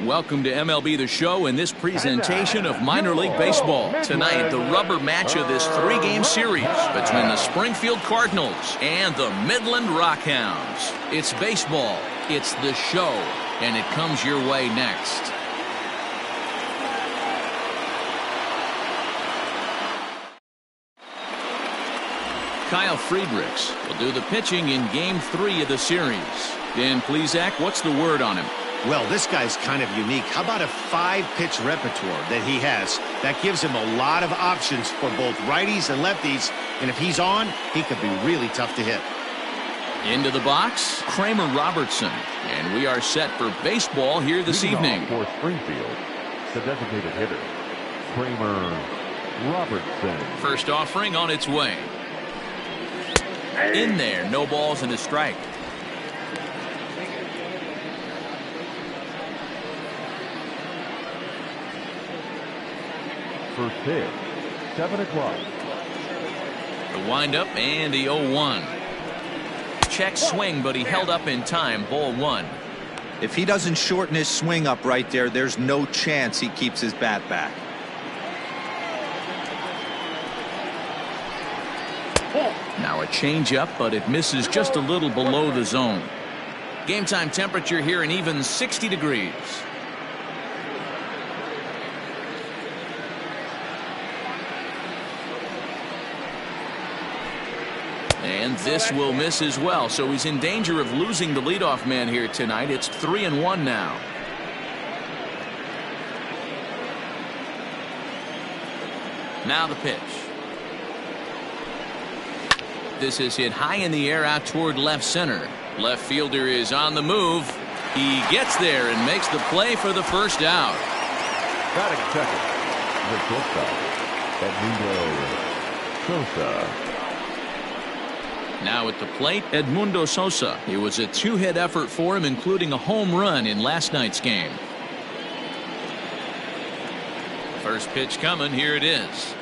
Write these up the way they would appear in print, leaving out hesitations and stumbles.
welcome to MLB The Show in this presentation of minor league baseball. Tonight, the rubber match of this three-game series between the Springfield Cardinals and the Midland Rockhounds. It's baseball, it's the show, and it comes your way next. Kyle Friedrichs will do the pitching in Game 3 of the series. Dan Plesac, what's the word on him? Well, this guy's kind of unique. How about a 5-pitch repertoire that he has? That gives him a lot of options for both righties and lefties. And if he's on, he could be really tough to hit. Into the box, Kramer Robertson. And we are set for baseball here this evening. For Springfield, the designated hitter, Kramer Robertson. First offering on its way. In there, no balls and a strike. First pitch, 7 o'clock. The windup and the 0-1. Check swing, but he held up in time. Ball 1. If he doesn't shorten his swing up right there, there's no chance he keeps his bat back. Now a changeup, but it misses just a little below the zone. Game time temperature here an even 60 degrees. And this will miss as well, so he's in danger of losing the leadoff man here tonight. It's 3-1 now. Now the pitch. This is hit high in the air out toward left center. Left fielder is on the move. He gets there and makes the play for the first out. Batting second, the shortstop, Edmundo Sosa. Now at the plate, Edmundo Sosa. It was a 2-hit effort for him, including a home run in last night's game. First pitch coming. Here it is.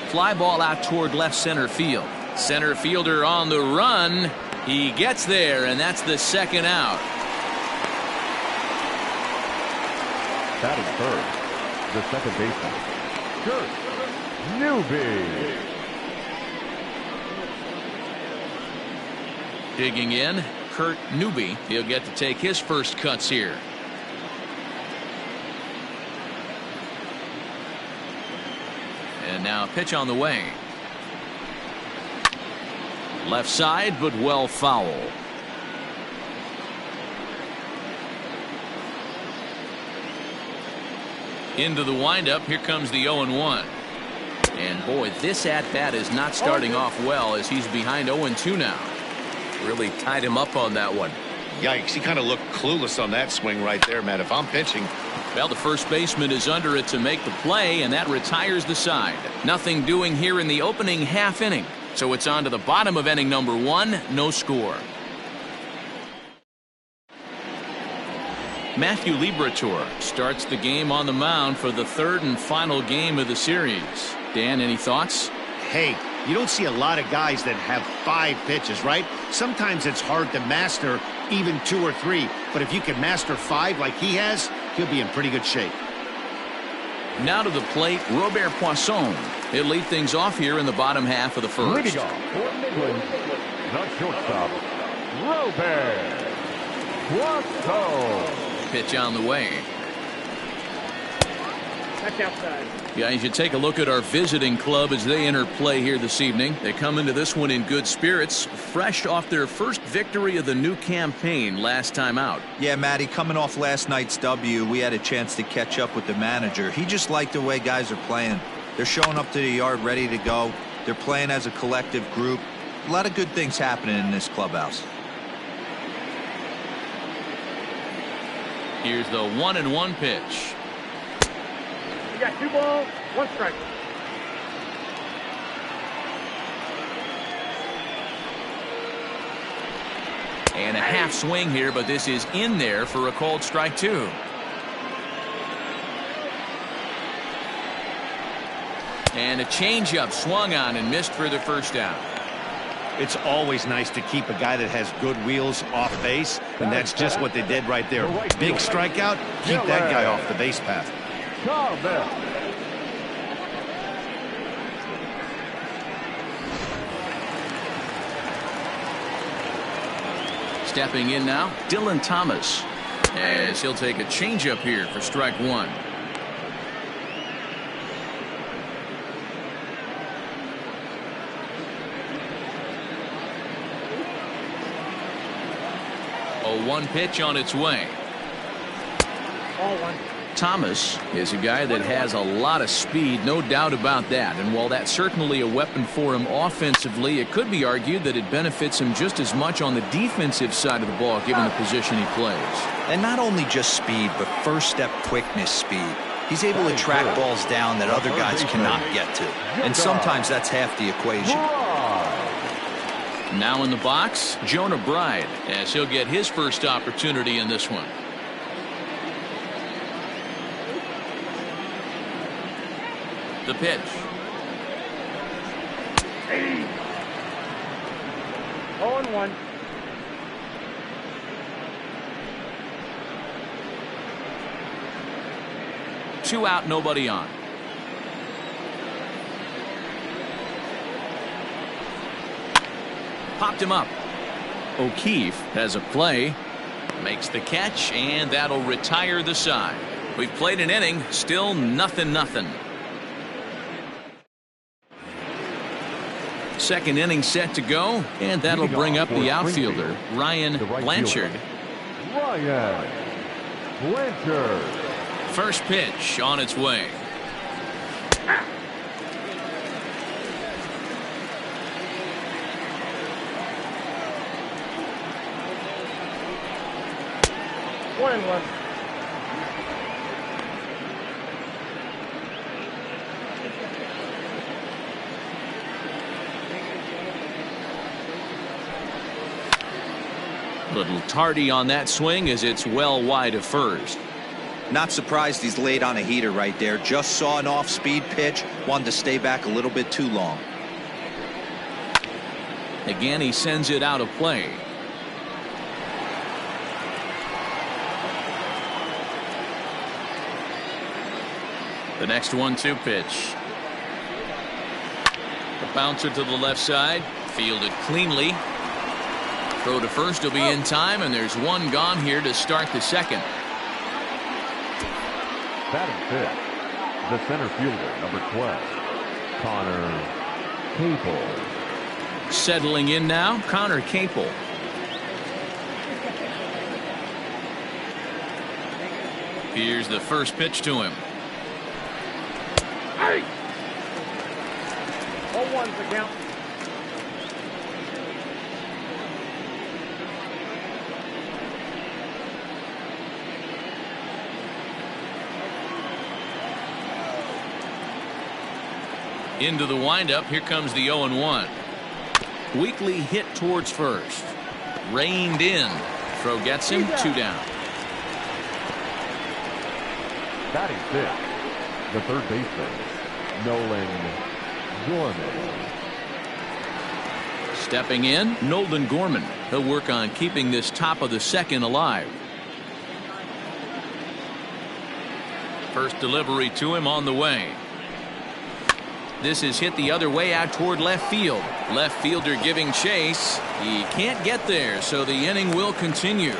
Fly ball out toward left center field. Center fielder on the run. He gets there, and that's the second out. Batting first, the second baseman, Kurt Newby. Digging in, Kurt Newby. He'll get to take his first cuts here. And now a pitch on the way. Left side, but well foul. Into the windup. Here comes the 0-1. And boy, this at-bat is not starting off well as he's behind 0-2 now. Really tied him up on that one. Yikes, he kind of looked clueless on that swing right there, man. If I'm pitching. Well, the first baseman is under it to make the play, and that retires the side. Nothing doing here in the opening half inning. So it's on to the bottom of inning number 1. No score. Matthew Liberatore starts the game on the mound for the third and final game of the series. Dan, any thoughts? Hey, you don't see a lot of guys that have 5 pitches, right? Sometimes it's hard to master even 2 or 3. But if you can master 5 like he has, he'll be in pretty good shape. Now to the plate, Robert Poisson. He'll lead things off here in the bottom half of the first. Leading off for Midland, the shortstop, Robert Poisson. Pitch on the way. That's outside. Guys, you take a look at our visiting club as they enter play here this evening. They come into this one in good spirits, fresh off their first victory of the new campaign last time out. Yeah, Matty, coming off last night's W, we had a chance to catch up with the manager. He just liked the way guys are playing. They're showing up to the yard ready to go. They're playing as a collective group. A lot of good things happening in this clubhouse. Here's the 1-1 pitch. You got 2 balls, 1 strike. And a half swing here, but this is in there for a called strike 2. And a changeup swung on and missed for the first out. It's always nice to keep a guy that has good wheels off base, and that's just what they did right there. Big strikeout, keep that guy off the base path. Stepping in now, Dylan Thomas, as he'll take a changeup here for strike one. A 1 pitch on its way. Thomas is a guy that has a lot of speed, no doubt about that. And while that's certainly a weapon for him offensively, it could be argued that it benefits him just as much on the defensive side of the ball, given the position he plays. And not only just speed, but first step quickness speed. He's able to track balls down that other guys cannot get to. And sometimes that's half the equation. Now in the box, Jonah Bride, as he'll get his first opportunity in this one. The pitch. 0-1. Two out, nobody on. Popped him up. O'Keefe has a play, makes the catch, and that'll retire the side. We've played an inning, still 0-0. Second inning set to go, and that'll bring up the outfielder, Ryan Blanchard. Ryan Blanchard. First pitch on its way. One and one. Little tardy on that swing as it's well wide of first. Not surprised he's laid on a heater right there. Just saw an off-speed pitch. Wanted to stay back a little bit too long. Again, he sends it out of play. The next 1-2 pitch. The bouncer to the left side. Fielded cleanly. Throw to first will be in time, and there's one gone here to start the second. Batting fifth, the center fielder, number 12, Connor Capel. Settling in now, Connor Capel. Here's the first pitch to him. 0-1's the count. Into the windup, here comes the 0-1. Weakly hit towards first. Reined in. Throw gets him, 2 down. Batting fifth, the third baseman, Nolan Gorman. Stepping in, Nolan Gorman. He'll work on keeping this top of the second alive. First delivery to him on the way. This is hit the other way out toward left field. Left fielder giving chase. He can't get there, so the inning will continue.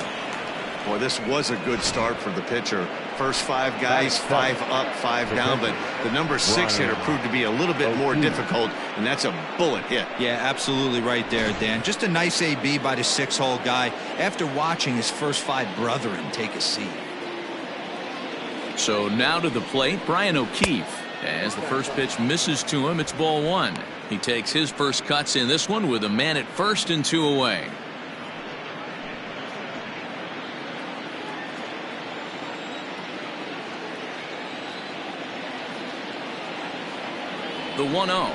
Boy, this was a good start for the pitcher. First 5 guys, 5 up, 5 down, but the number 6 hitter proved to be a little bit more difficult, and that's a bullet hit. Yeah, absolutely right there, Dan. Just a nice AB by the 6-hole guy after watching his first 5 brethren take a seat. So now to the plate, Brian O'Keefe. As the first pitch misses to him, it's ball 1. He takes his first cuts in this one with a man at first and 2 away. The 1-0.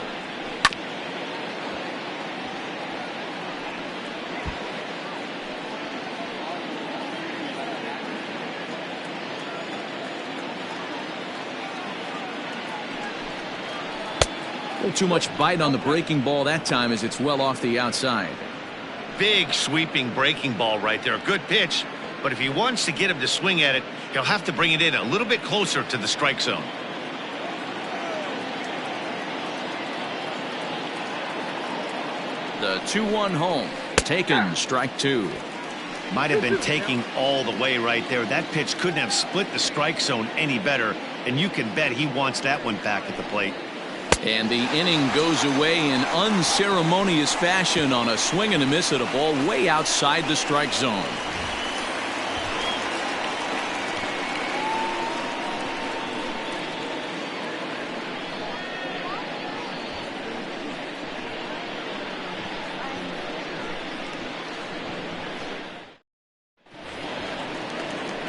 A little too much bite on the breaking ball that time as it's well off the outside. Big sweeping breaking ball right there. A good pitch, but if he wants to get him to swing at it, he'll have to bring it in a little bit closer to the strike zone. The 2-1 home. Taken, strike two. Might have been taking all the way right there. That pitch couldn't have split the strike zone any better, and you can bet he wants that one back at the plate. And the inning goes away in unceremonious fashion on a swing and a miss at a ball way outside the strike zone.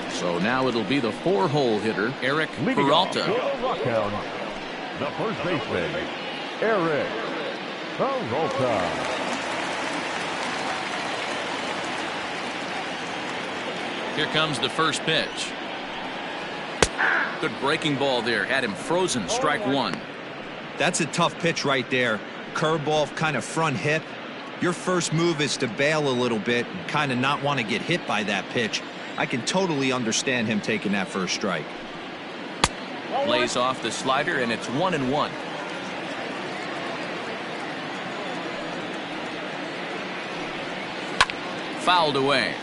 So now it'll be the 4-hole hitter, Eric Peralta. Rockhounds, the first baseman, Eric Peralta. Here comes the first pitch. Good breaking ball there. Had him frozen. Strike one. That's a tough pitch right there. Curveball, kind of front hip. Your first move is to bail a little bit and kind of not want to get hit by that pitch. I can totally understand him taking that first strike. Lays off the slider, and it's 1-1. Fouled away.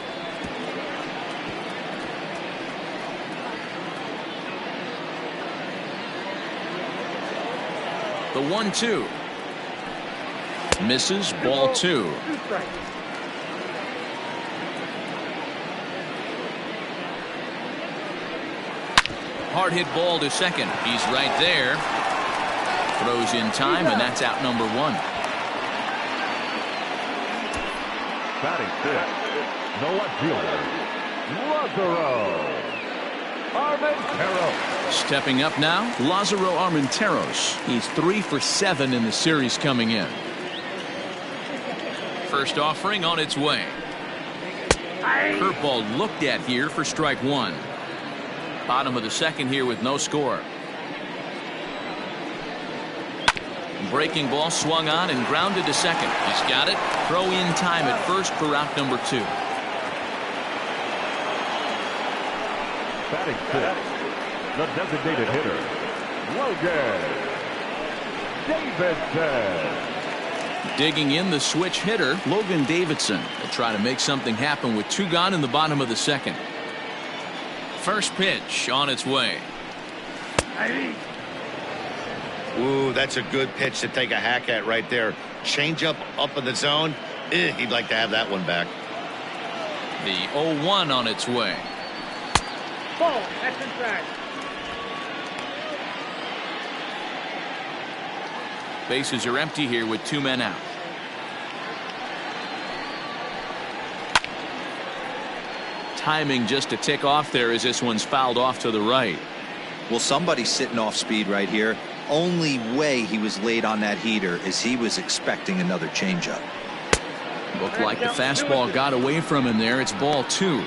The 1-2. Misses, ball two. Hard hit ball to second. He's right there. Throws in time, and that's out number one. Batting fifth, the left fielder, Lazaro Armenteros. Stepping up now, Lazaro Armenteros. He's 3 for 7 in the series coming in. First offering on its way. Curveball looked at here for strike one. Bottom of the second here with no score. Breaking ball swung on and grounded to second. He's got it. Throw in time at first for out number two. Batting fifth, the designated hitter, Logan Davidson. Digging in the switch hitter, Logan Davidson. They'll try to make something happen with 2 gone in the bottom of the second. First pitch on its way. Ooh, that's a good pitch to take a hack at right there. Change up in the zone. He'd like to have that one back. The 0-1 on its way. Ball, that's inside. Bases are empty here with 2 men out. Timing just to tick off there as this one's fouled off to the right. Well, somebody's sitting off speed right here. Only way he was late on that heater is he was expecting another changeup. Looked like the fastball got away from him there. It's ball 2.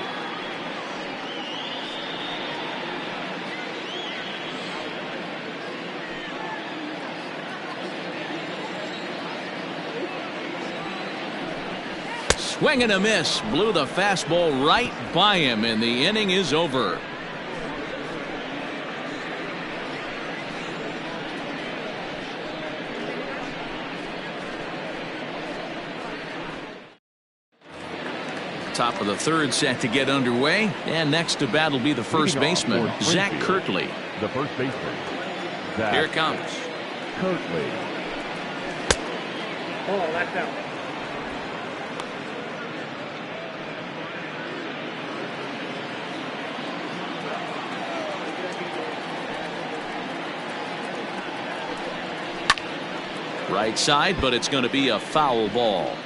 Swing and a miss. Blew the fastball right by him, and the inning is over. Top of the third set to get underway, and next to bat will be the first baseman, Zach Kirtley. The first baseman, Zach Here it comes. Kirtley. Ball, that's out. Right side, but it's going to be a foul ball.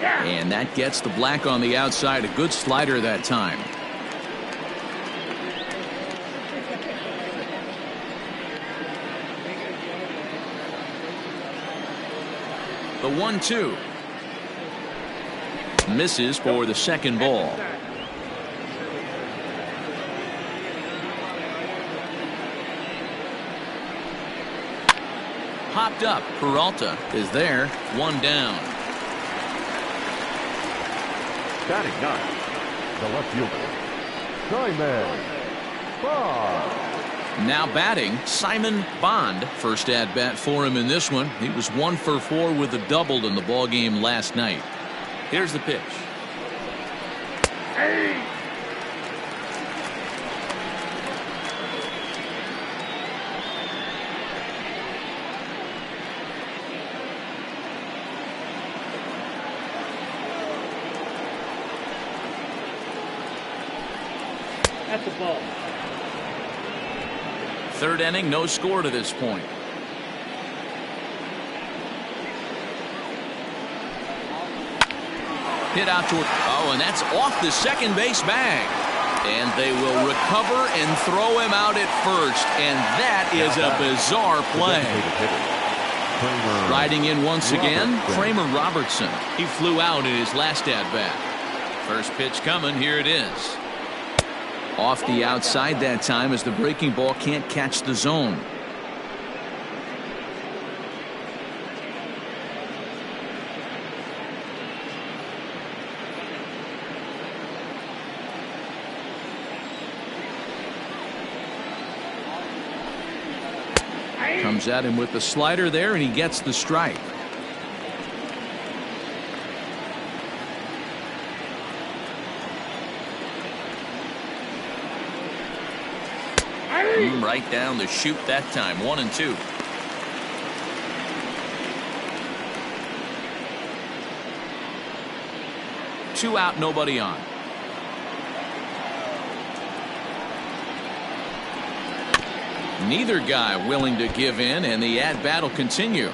And that gets the black on the outside. A good slider that time. The 1-2. Misses for the second ball. Popped up. Peralta is there. One down. Batting ninth, the left fielder, Simon Bond. Now batting, Simon Bond. First at bat for him in this one. He was 1 for 4 with a double in the ball game last night. Here's the pitch. Hey! That's the ball. Third inning, no score to this point. Hit out toward. Oh, and that's off the second base bag. And they will recover and throw him out at first. And that is a bizarre play. Riding in once again, Kramer Robertson. He flew out in his last at bat. First pitch coming. Here it is. Off the outside that time as the breaking ball can't catch the zone. Comes at him with the slider there, and he gets the strike. Right down the chute that time. 1-2. Two out, nobody on. Neither guy willing to give in, and the at-bat will continue.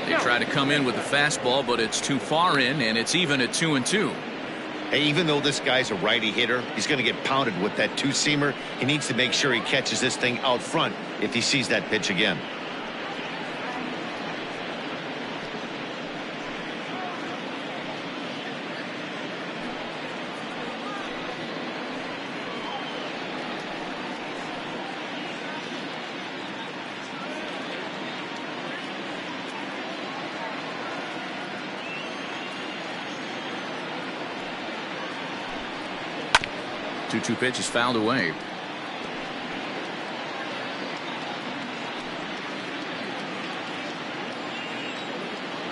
They try to come in with the fastball, but it's too far in, and it's even at 2-2. Hey, even though this guy's a righty hitter, he's going to get pounded with that two-seamer. He needs to make sure he catches this thing out front if he sees that pitch again. Two pitch is fouled away.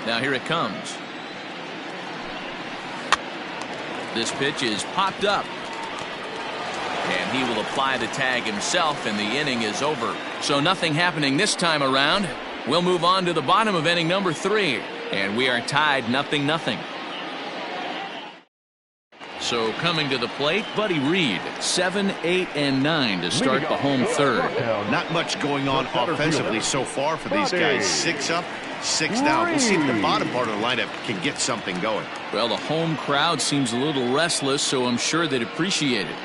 Now here it comes. This pitch is popped up. And he will apply the tag himself, and the inning is over. So nothing happening this time around. We'll move on to the bottom of inning number 3. And we are tied 0-0. So coming to the plate, Buddy Reed, 7, 8, and 9 to start the home third. Not much going on offensively so far for these guys. 6 up, 6 down. We'll see if the bottom part of the lineup can get something going. Well, the home crowd seems a little restless, so I'm sure they'd appreciate it.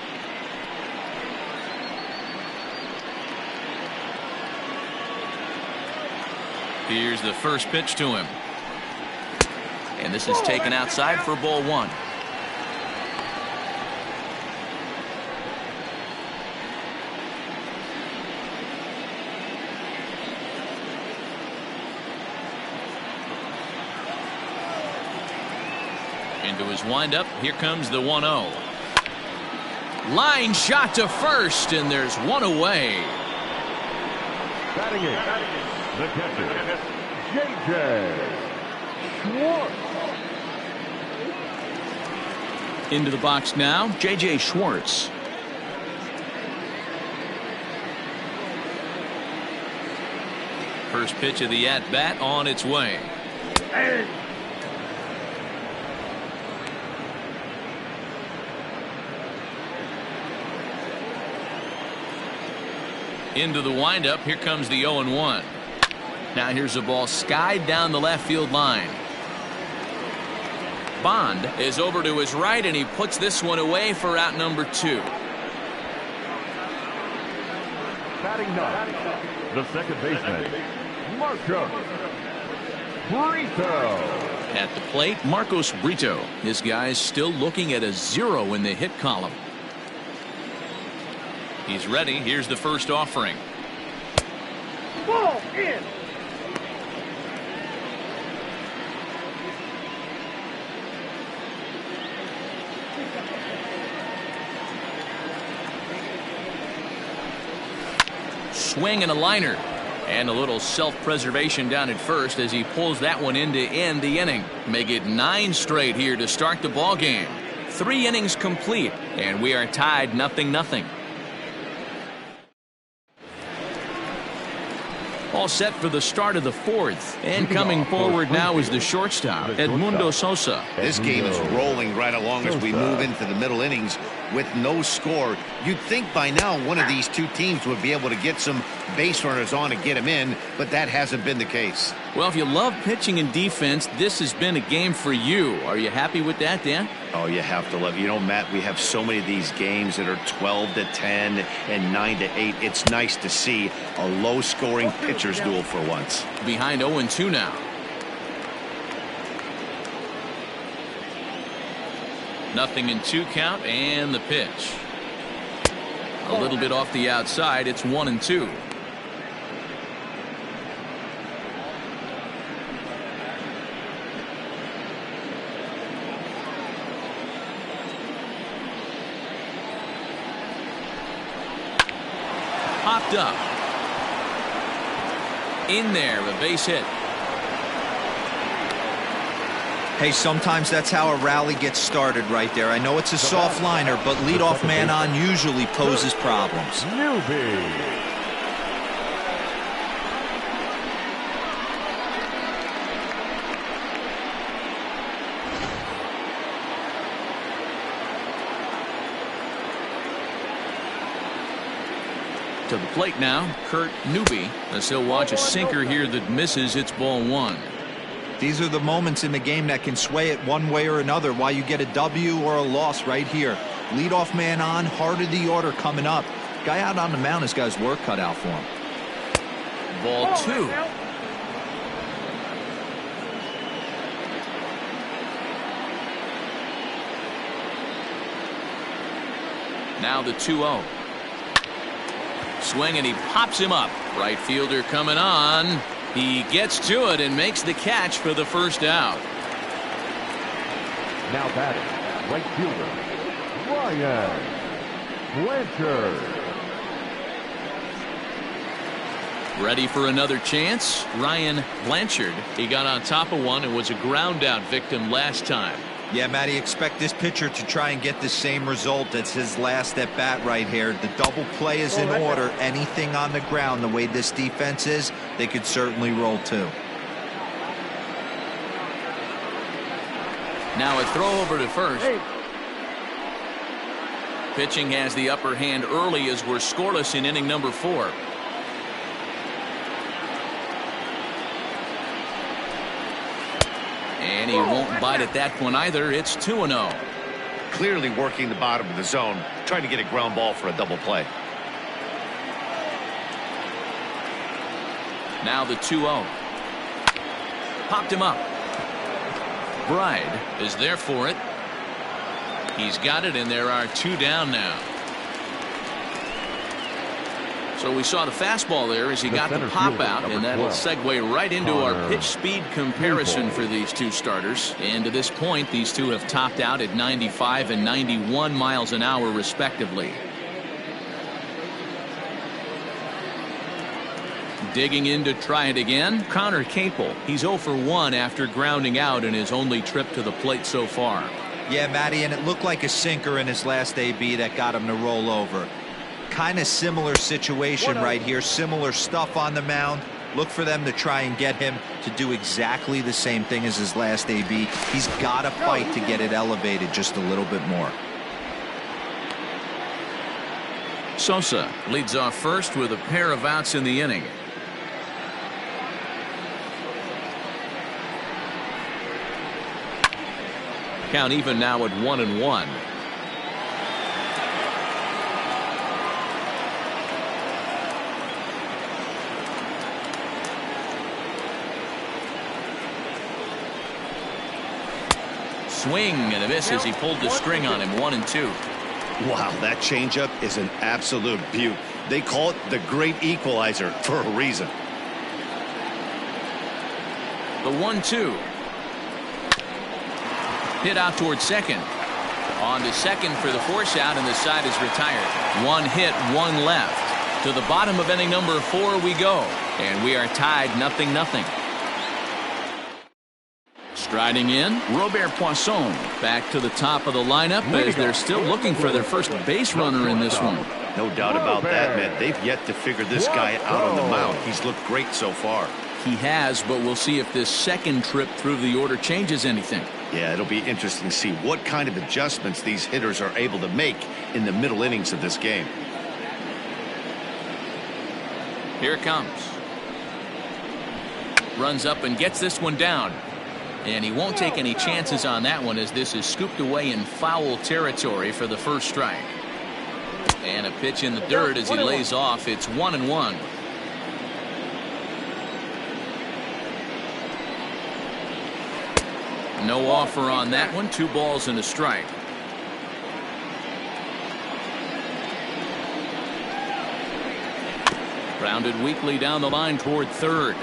Here's the first pitch to him. And this is taken outside for ball 1. Into his windup. Here comes the 1-0. Line shot to first, and there's one away. Batting eighth, the catcher, J.J. Schwartz. Into the box now, J.J. Schwartz. First pitch of the at-bat on its way. Hey! Into the windup. Here comes the 0-1. Now here's a ball skied down the left field line. Bond is over to his right, and he puts this one away for out number 2. batting ninth, the second baseman, Marcos Brito. At the plate, Marcos Brito. His guy's still looking at a 0 in the hit column. He's ready. Here's the first offering. Ball in. Swing and a liner. And a little self-preservation down at first as he pulls that one in to end the inning. Make it 9 straight here to start the ball game. 3 innings complete, and we are tied 0-0. All set for the start of the 4th. And coming forward now is the shortstop, Edmundo Sosa. This game is rolling right along as we move into the middle innings with no score. You'd think by now one of these two teams would be able to get some base runners on and get them in, but that hasn't been the case. Well, if you love pitching and defense, this has been a game for you. Are you happy with that, Dan? Oh, you have to love it. You know, Matt, we have so many of these games that are 12-10 and 9-8. It's nice to see a low-scoring pitcher's duel for once. Behind 0-2 now. Nothing in 2 count, and the pitch. A little bit off the outside. It's 1-2. Popped up. In there, a base hit. Hey, sometimes that's how a rally gets started right there. I know it's a soft liner, but leadoff man on usually poses problems. Newbie. To the plate now, Kurt Newby, as he'll watch a sinker here that misses. It's ball 1. These are the moments in the game that can sway it one way or another, why you get a W or a loss right here. Leadoff man on, heart of the order coming up. Guy out on the mound has got his work cut out for him. Ball 2. Now the 2-0. Swing, and he pops him up. Right fielder coming on. He gets to it and makes the catch for the first out. Now batting, right fielder, Ryan Blanchard. Ready for another chance? Ryan Blanchard. He got on top of one and was a ground out victim last time. Yeah, Matty, expect this pitcher to try and get the same result. It's his last at bat right here. The double play is in order. Anything on the ground, the way this defense is, they could certainly roll too. Now a throw over to first. Pitching has the upper hand early as we're scoreless in inning number 4. And he won't bite at that one either. It's 2-0. Clearly working the bottom of the zone, trying to get a ground ball for a double play. Now the 2-0. Popped him up. Bride is there for it. He's got it, and there are 2 down now. So we saw the fastball there as he got the pop out, and that'll segue right into our pitch speed comparison for these two starters. And to this point, these two have topped out at 95 and 91 miles an hour respectively. Digging in to try it again, Connor Capel. He's 0 for 1 after grounding out in his only trip to the plate so far. Yeah, Matty, and it looked like a sinker in his last AB that got him to roll over. Kind of similar situation right here. Similar stuff on the mound. Look for them to try and get him to do exactly the same thing as his last AB. He's got to fight to get it elevated just a little bit more. Sosa leads off first with a pair of outs in the inning. Count even now at 1-1. Swing and a miss as he pulled the string on him. 1-2. Wow, that changeup is an absolute beaut. They call it the great equalizer for a reason. The 1-2. Hit out towards second. On to second for the force out, and the side is retired. One hit, one left. To the bottom of inning number 4 we go, and we are tied 0-0. Striding in, Robert Poisson back to the top of the lineup as they're still looking for their first base runner in this one. No doubt about that, man. They've yet to figure this guy out on the mound. He's looked great so far. He has, but we'll see if this second trip through the order changes anything. Yeah, it'll be interesting to see what kind of adjustments these hitters are able to make in the middle innings of this game. Here it comes. Runs up and gets this one down. And he won't take any chances on that one as this is scooped away in foul territory for the first strike. And a pitch in the dirt as he lays off. It's 1-1. No offer on that one. 2 balls and a strike. Grounded weakly down the line toward third.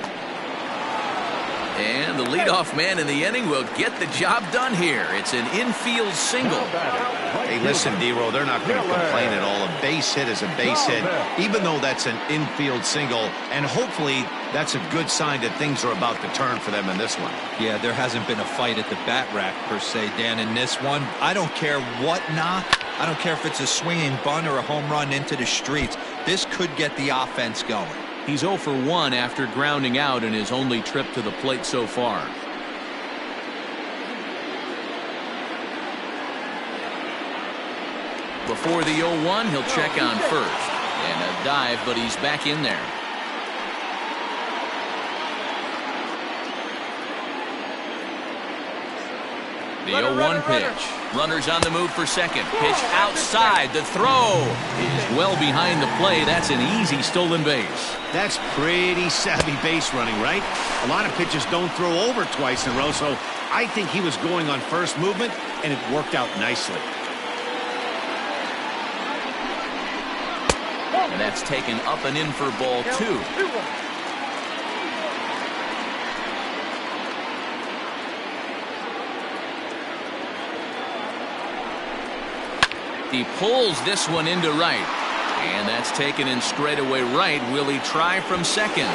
And the leadoff man in the inning will get the job done here. It's an infield single. Hey, listen, D-Row, they're not going to complain at all. A base hit is a base hit, even though that's an infield single. And hopefully that's a good sign that things are about to turn for them in this one. Yeah, there hasn't been a fight at the bat rack, per se, Dan, in this one. I don't care what knock. I don't care if it's a swinging bunt or a home run into the streets. This could get the offense going. He's 0 for 1 after grounding out in his only trip to the plate so far. Before the 0-1, he'll check on first. And a dive, but he's back in there. The 0-1 pitch. Runners on the move for second. Pitch outside. The throw is well behind the play. That's an easy stolen base. That's pretty savvy base running, right? A lot of pitchers don't throw over twice in a row, so I think he was going on first movement, and it worked out nicely. And that's taken up and in for ball 2. He pulls this one into right. And that's taken in straightaway right. Will he try from second?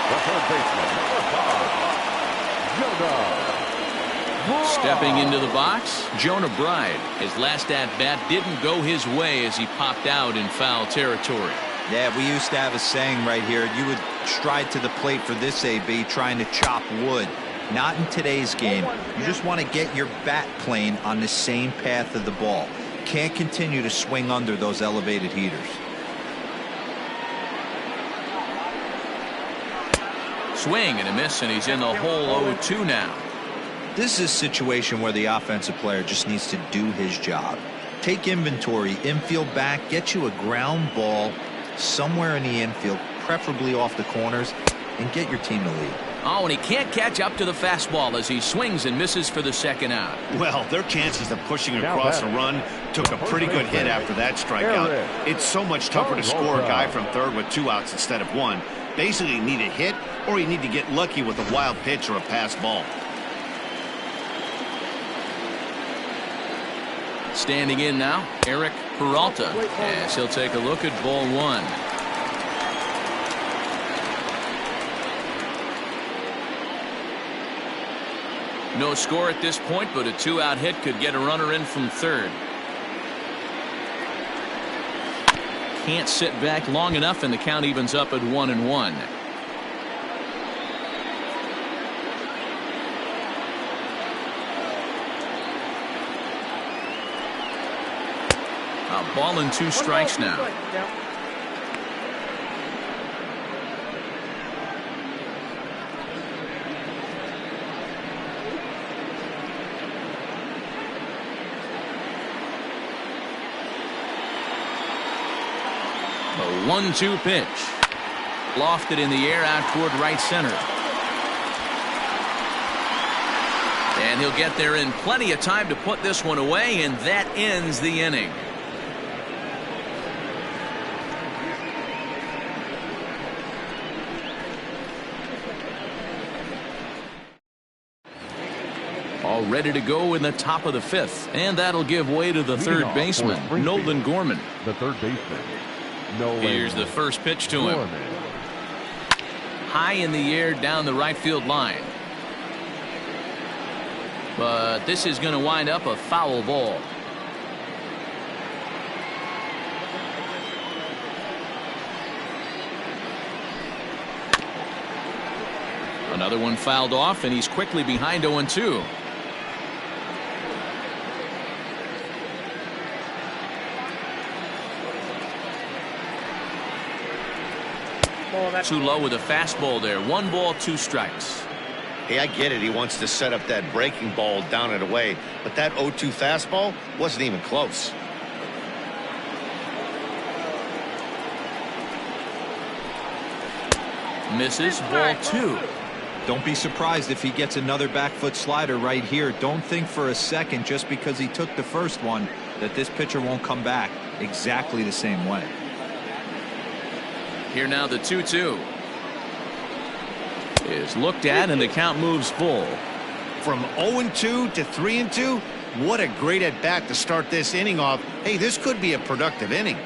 The third baseman, number 5, Jonah. Stepping into the box, Jonah Bride. His last at-bat didn't go his way as he popped out in foul territory. Yeah, we used to have a saying right here. You would stride to the plate for this AB trying to chop wood. Not in today's game. You just want to get your bat plane on the same path of the ball. Can't continue to swing under those elevated heaters. Swing and a miss, and he's in the hole 0-2 now. This is a situation where the offensive player just needs to do his job. Take inventory, infield back, get you a ground ball somewhere in the infield, preferably off the corners, and get your team to lead. Oh, and he can't catch up to the fastball as he swings and misses for the second out. Well, their chances of pushing across a run took a pretty good hit after that strikeout. It's so much tougher to score a guy from third with 2 outs instead of 1. Basically, you need a hit or you need to get lucky with a wild pitch or a pass ball. Standing in now, Eric Peralta, as he'll take a look at ball 1. No score at this point, but a 2-out hit could get a runner in from third. Can't sit back long enough, and the count evens up at 1-1. A ball and 2 strikes now. A 1-2 pitch. Lofted in the air out toward right center. And he'll get there in plenty of time to put this one away, and that ends the inning. All ready to go in the top of the fifth, and that'll give way to the third baseman, Nolan Gorman. The third baseman, Nolan. Here's the first pitch to him. Gorman. High in the air down the right field line. But this is going to wind up a foul ball. Another one fouled off, and he's quickly behind 0-2. Too low with a fastball there. 1 ball, 2 strikes. Hey, I get it. He wants to set up that breaking ball down and away, but that 0-2 fastball wasn't even close. Misses. Ball 2. Don't be surprised if he gets another back foot slider right here. Don't think for a second, just because he took the first one, that this pitcher won't come back exactly the same way. Here now the 2-2 is looked at, and the count moves full. From 0-2 to 3-2, what a great at bat to start this inning off. Hey, this could be a productive inning.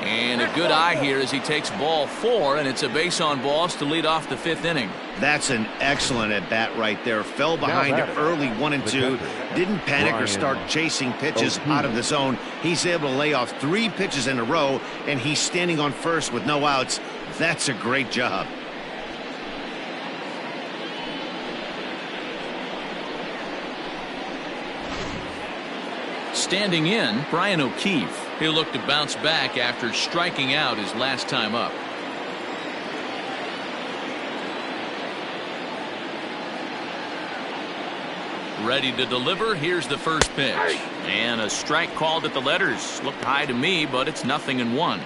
And a good eye here as he takes ball 4, and it's a base on balls to lead off the 5th inning. That's an excellent at bat right there. Fell behind early 1-2. Didn't panic or start chasing pitches out of the zone. He's able to lay off 3 pitches in a row, and he's standing on first with no outs. That's a great job. Standing in, Brian O'Keefe. He'll look to bounce back after striking out his last time up. Ready to deliver. Here's the first pitch. And a strike called at the letters. Looked high to me, but it's 0-1.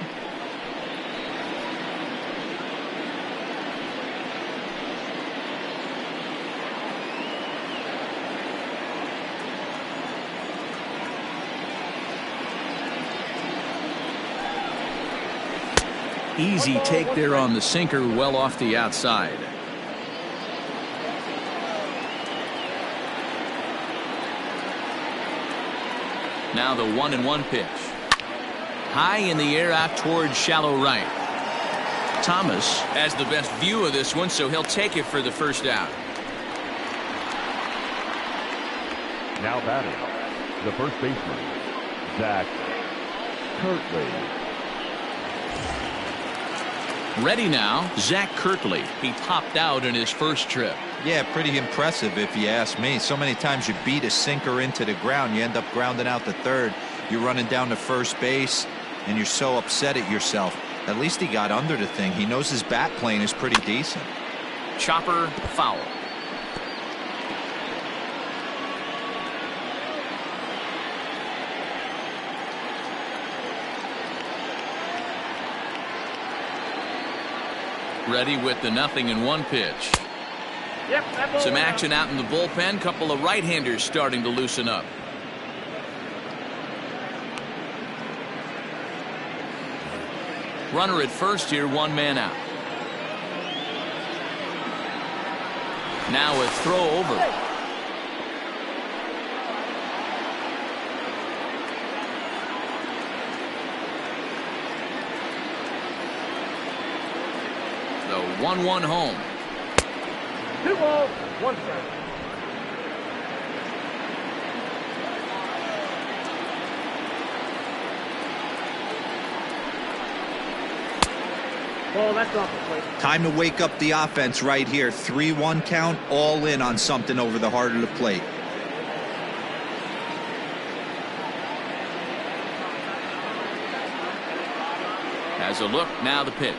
Easy take there on the sinker, well off the outside. Now the 1-1 pitch. High in the air out towards shallow right. Thomas has the best view of this one, so he'll take it for the first out. Now batting, the first baseman, Zach Kirtley. Ready now, Zach Kirtley. He popped out in his first trip. Yeah, pretty impressive if you ask me. So many times you beat a sinker into the ground, you end up grounding out to third. You're running down to first base, and you're so upset at yourself. At least he got under the thing. He knows his bat plane is pretty decent. Chopper, foul. Ready with the 0-1 pitch. Some action out in the bullpen. Couple of right-handers starting to loosen up. Runner at first here, 1 man out. Now a throw over. The 1-1 home. 2 balls, 1 strike. Ball, that's off the plate. Time to wake up the offense right here. 3-1 count, all in on something over the heart of the plate. Has a look, now the pitch.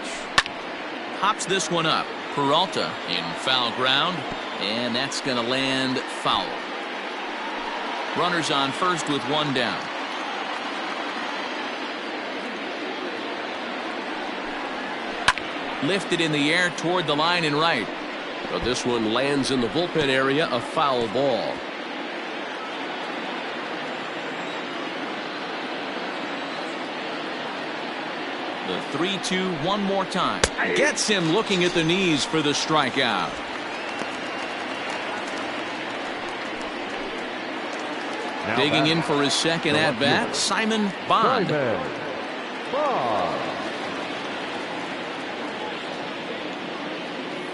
Hops this one up. Peralta in foul ground, and that's going to land foul. Runners on first with 1 down. Lifted in the air toward the line and right. But this one lands in the bullpen area, a foul ball. The 3-2 one more time. Gets him looking at the knees for the strikeout. Digging in for his second at-bat, Simon Bond.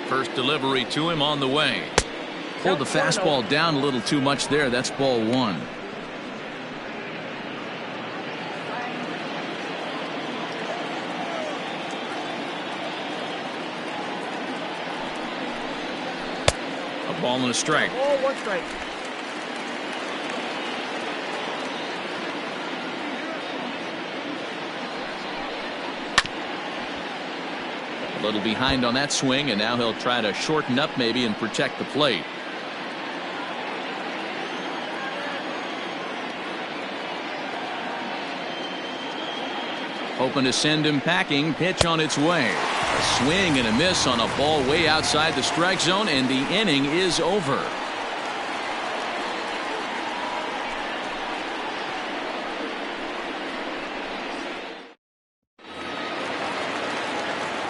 First delivery to him on the way. Pulled the fastball down a little too much there. That's ball one. A ball and a strike. Oh, one strike. A little behind on that swing, and now he'll try to shorten up maybe and protect the plate. Hoping to send him packing. Pitch on its way. A swing and a miss on a ball way outside the strike zone, and the inning is over.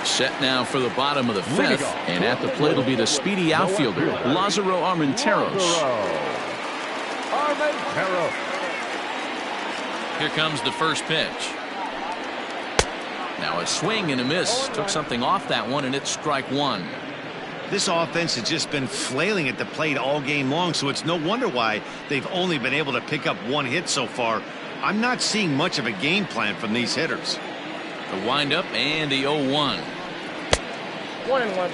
Set now for the bottom of the fifth, and at the plate will be the speedy outfielder, Lázaro Armenteros. Here comes the first pitch. Now a swing and a miss. Took something off that one, and it's strike one. This offense has just been flailing at the plate all game long, so it's no wonder why they've only been able to pick up one hit so far. I'm not seeing much of a game plan from these hitters. The windup and the 0-1. 1-1.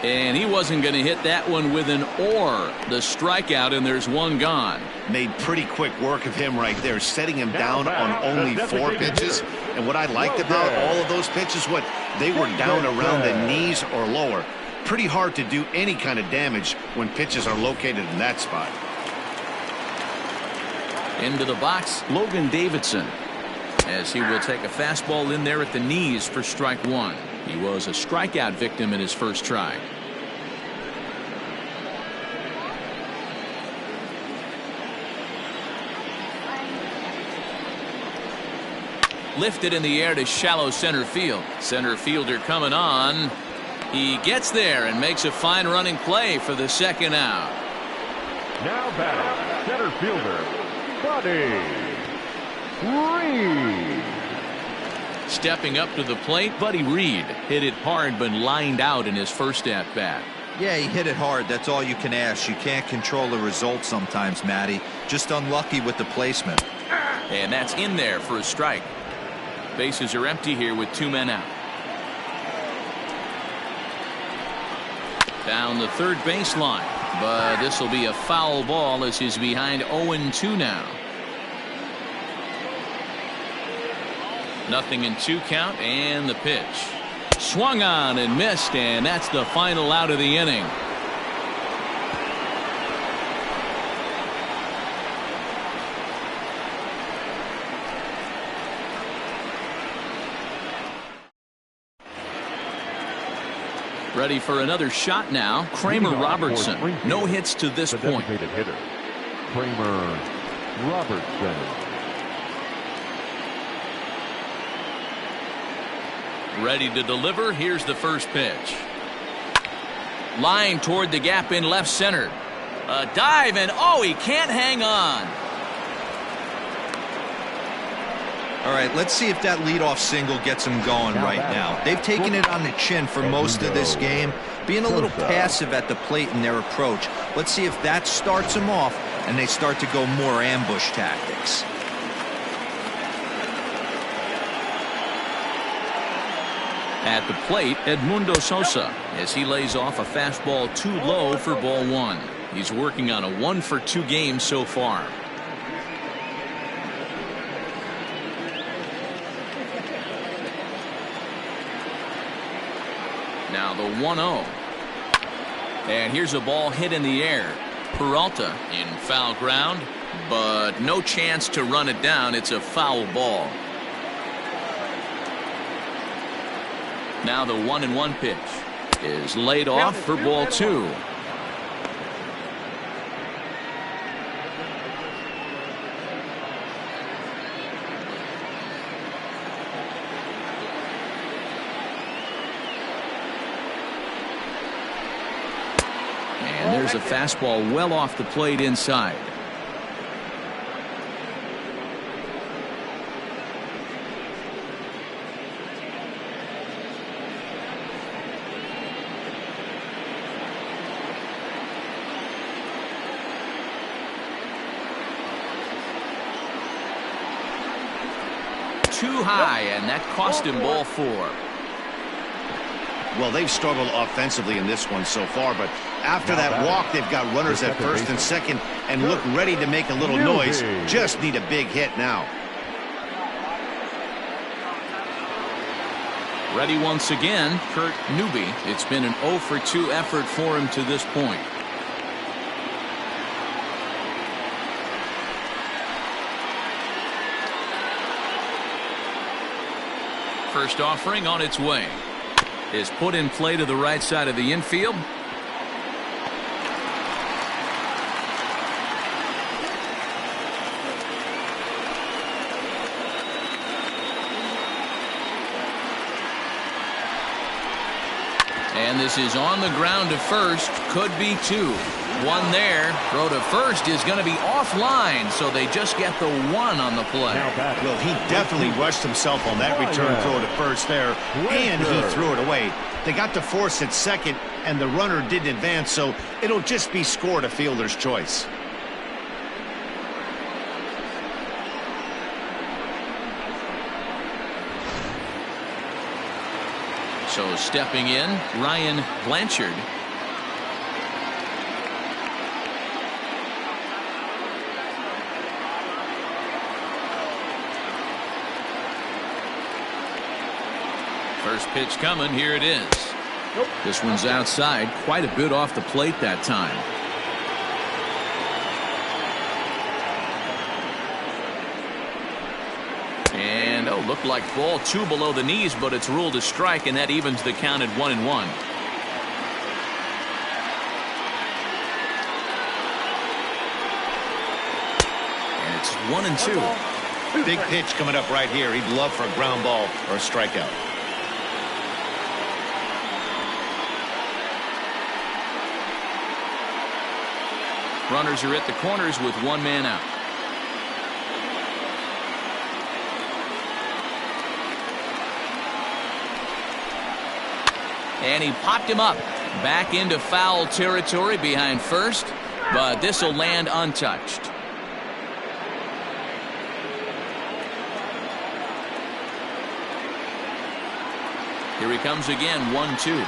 And he wasn't going to hit that one with an or. The strikeout, and there's one gone. Made pretty quick work of him right there, setting him down on only 4 pitches. And what I liked about all of those pitches, what they were down around the knees or lower. Pretty hard to do any kind of damage when pitches are located in that spot. Into the box, Logan Davidson, as he will take a fastball in there at the knees for strike one. He was a strikeout victim in his first try. Lifted in the air to shallow center field. Center fielder coming on. He gets there and makes a fine running play for the second out. Now batting, center fielder, Buddy Reed. Stepping up to the plate, Buddy Reed hit it hard but lined out in his first at bat. Yeah, he hit it hard. That's all you can ask. You can't control the result sometimes, Matty. Just unlucky with the placement. And that's in there for a strike. Bases are empty here with 2 men out. Down the third baseline, but this will be a foul ball as he's behind 0-2 now. Nothing in 2 count, and the pitch. Swung on and missed, and that's the final out of the inning. Ready for another shot now. Kramer Robertson. No hits to this point. Hitter, Kramer Robertson. Ready to deliver. Here's the first pitch. Line toward the gap in left center. A dive, and oh, he can't hang on. All right, let's see if that leadoff single gets them going right now. They've taken it on the chin for most of this game, being a little passive at the plate in their approach. Let's see if that starts them off and they start to go more ambush tactics. At the plate, Edmundo Sosa, as he lays off a fastball too low for ball one. He's working on a 1-for-2 game so far. Now the 1-0. And here's a ball hit in the air. Peralta in foul ground, but no chance to run it down. It's a foul ball. Now the 1-1 pitch is laid off for ball 2. And there's a fastball well off the plate inside. Too high, and that cost him ball 4. Well, they've struggled offensively in this one so far, but after that walk, they've got runners at first and second and look ready to make a little noise. Just need a big hit now. Ready once again, Kurt Newby. It's been an 0 for 2 effort for him to this point. First offering on its way. Is put in play to the right side of the infield. And this is on the ground to first. Could be 2. 1 there. Throw to first is going to be offline, so they just get the 1 on the play. Well, he definitely rushed himself on that return throw to first there, and he threw it away. They got to force at second, and the runner didn't advance, so it'll just be scored a fielder's choice. So stepping in, Ryan Blanchard. First pitch coming. Here it is. This one's outside, quite a bit off the plate that time. And looked like ball 2 below the knees, but it's ruled a strike, and that evens the count at 1-1. And it's 1-2. Big pitch coming up right here. He'd love for a ground ball or a strikeout. Runners are at the corners with 1 man out. And he popped him up back into foul territory behind first, but this will land untouched. Here he comes again, 1-2.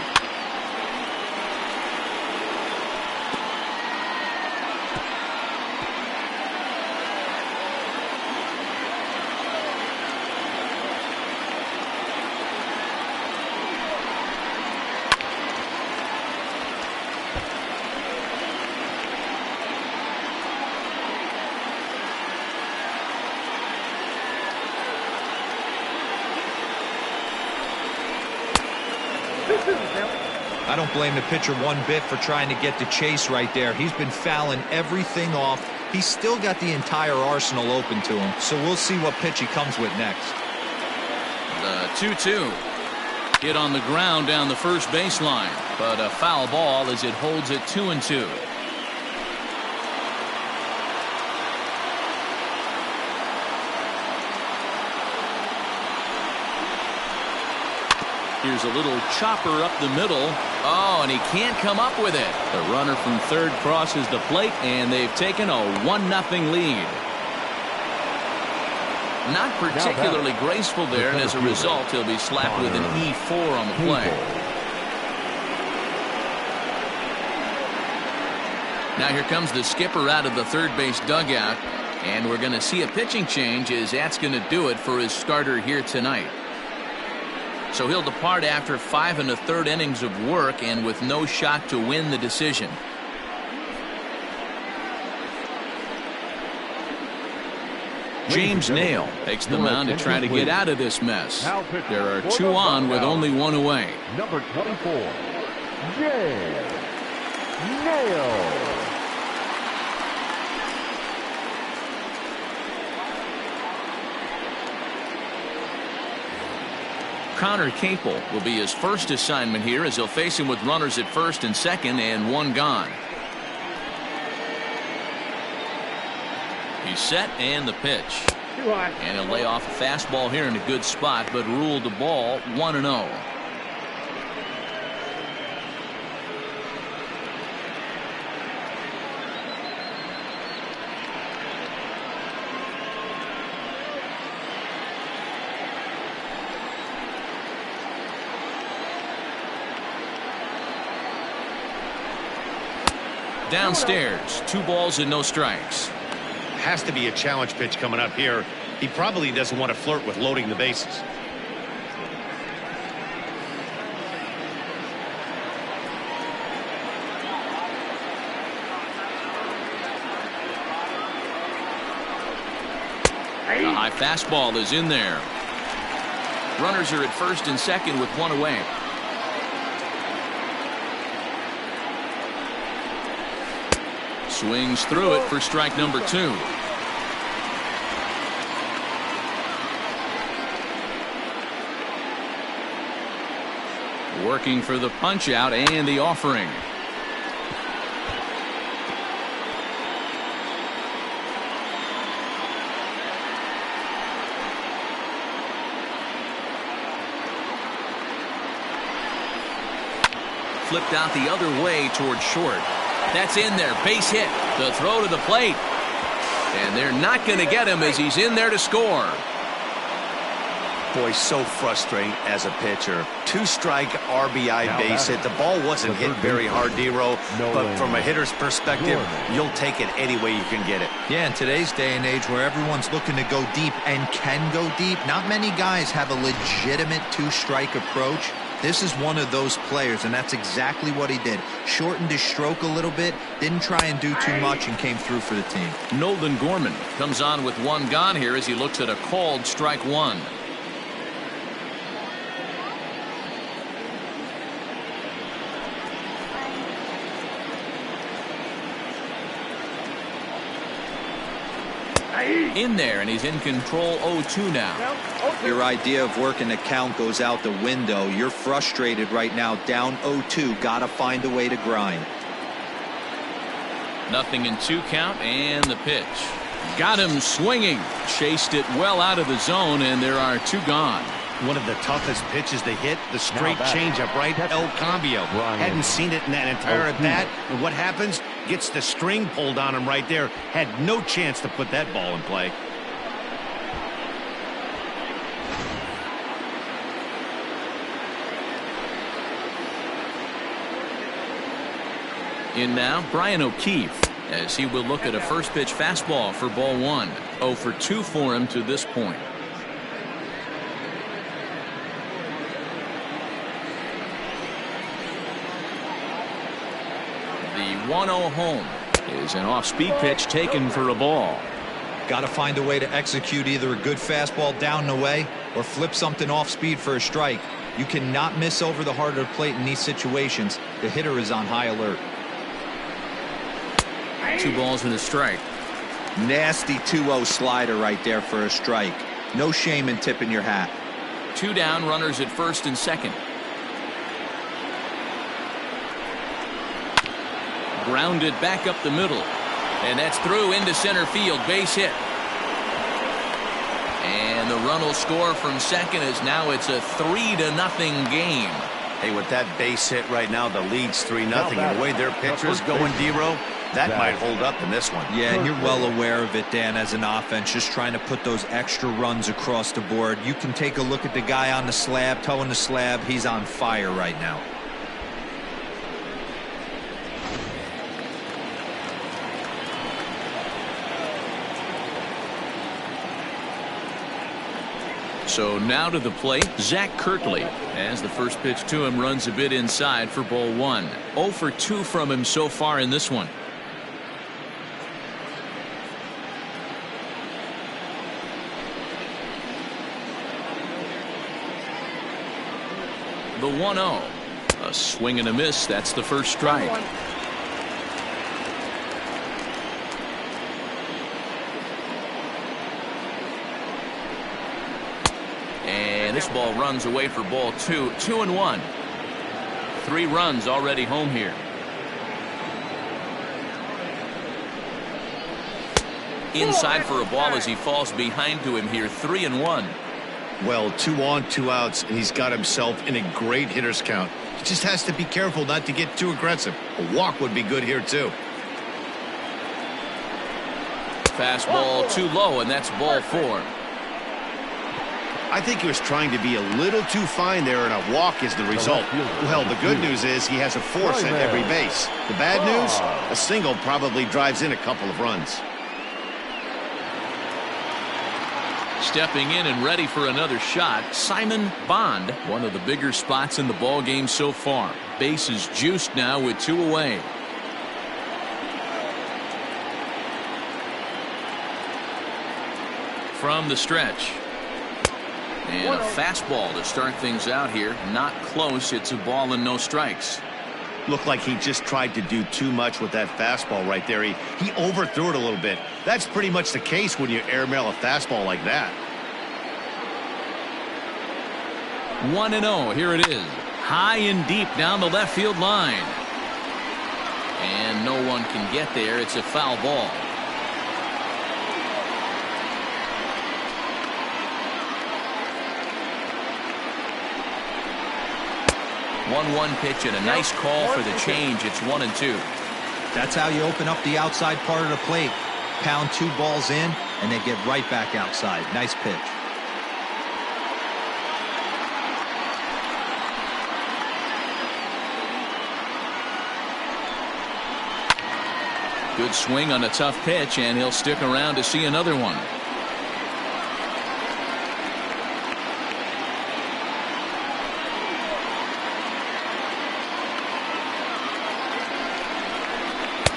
I don't blame the pitcher one bit for trying to get the chase right there. He's been fouling everything off. He's still got the entire arsenal open to him, so we'll see what pitch he comes with next. The 2-2. Hit on the ground down the first baseline, but a foul ball as it holds it 2-2. Here's a little chopper up the middle. Oh, and he can't come up with it. The runner from third crosses the plate, and they've taken a 1-0 lead. Not particularly graceful there, and as a result, he'll be slapped with an E4 on the play. Now here comes the skipper out of the third base dugout, and we're going to see a pitching change as that's going to do it for his starter here tonight. So he'll depart after 5 1/3 innings of work and with no shot to win the decision. James Nail takes the mound to try to get out of this mess. There are 2 on with only 1 away. Number 24, James Nail. Connor Capel will be his first assignment here as he'll face him with runners at first and second and 1 gone. He's set and the pitch. And he'll lay off a fastball here in a good spot, but ruled the ball 1-0. Downstairs, 2 balls and no strikes. Has to be a challenge pitch coming up here. He probably doesn't want to flirt with loading the bases. The high fastball is in there. Runners are at first and second with 1 away. Swings through it for strike number 2. Working for the punch out and the offering. Flipped out the other way towards short. That's in there. Base hit. The throw to the plate. And they're not going to get him as he's in there to score. Boy, so frustrating as a pitcher. 2-strike RBI base hit. The ball wasn't hit very hard, D-Row, but from a hitter's perspective, you'll take it any way you can get it. Yeah, in today's day and age where everyone's looking to go deep and can go deep, not many guys have a legitimate 2-strike approach. This is one of those players, and that's exactly what he did. Shortened his stroke a little bit, didn't try and do too much, and came through for the team. Nolan Gorman comes on with 1 gone here as he looks at a called strike 1. In there, and he's in control 0-2 now. Your idea of working the count goes out the window. You're frustrated right now, down 0-2. Got to find a way to grind. 0-2 count, and the pitch. Got him swinging. Chased it well out of the zone, and there are 2 gone. One of the toughest pitches to hit, the straight changeup, right? El Cambio. Hadn't seen it in that entire at bat. And what happens? Gets the string pulled on him right there. Had no chance to put that ball in play. In now, Brian O'Keefe, as he will look at a first pitch fastball for ball 1. 0 for 2 for him to this point. The 1-0 home is an off-speed pitch taken for a ball. Got to find a way to execute either a good fastball down and away or flip something off speed for a strike. You cannot miss over the heart of the plate in these situations. The hitter is on high alert. 2 balls and a strike. Nasty 2-0 slider right there for a strike. No shame in tipping your hat. 2 down, runners at first and second. Grounded back up the middle. And that's through into center field. Base hit. And the run will score from second as now it's a 3-0 game. Hey, with that base hit right now, the lead's 3-0. And the way their pitcher's going, D-Row, that might hold up in this one. Yeah, and you're well aware of it, Dan, as an offense, just trying to put those extra runs across the board. You can take a look at the guy on the slab, towing the slab. He's on fire right now. So now to the plate, Zach Kirtley. As the first pitch to him runs a bit inside for ball 1. 0 for 2 from him so far in this one. The 1-0. A swing and a miss. That's the first strike. And this ball runs away for ball 2. 2-1. 3 runs already home here. Inside for a ball as he falls behind to him here. 3-1. Well, 2 on, 2 outs, and he's got himself in a great hitter's count. He just has to be careful not to get too aggressive. A walk would be good here, too. Fastball too low, and that's ball 4. I think he was trying to be a little too fine there, and a walk is the result. Well, the good news is he has a force at every base. The bad news, a single probably drives in a couple of runs. Stepping in and ready for another shot, Simon Bond. One of the bigger spots in the ball game so far. Bases juiced now with 2 away. From the stretch. And a fastball to start things out here. Not close. It's a ball and no strikes. Looked like he just tried to do too much with that fastball right there. He overthrew it a little bit. That's pretty much the case when you airmail a fastball like that. 1-0. Here it is. High and deep down the left field line. And no one can get there. It's a foul ball. One pitch and a nice call for the change. It's 1-2. That's how you open up the outside part of the plate. Pound 2 balls in and then get right back outside. Nice pitch. Good swing on a tough pitch, and he'll stick around to see another one.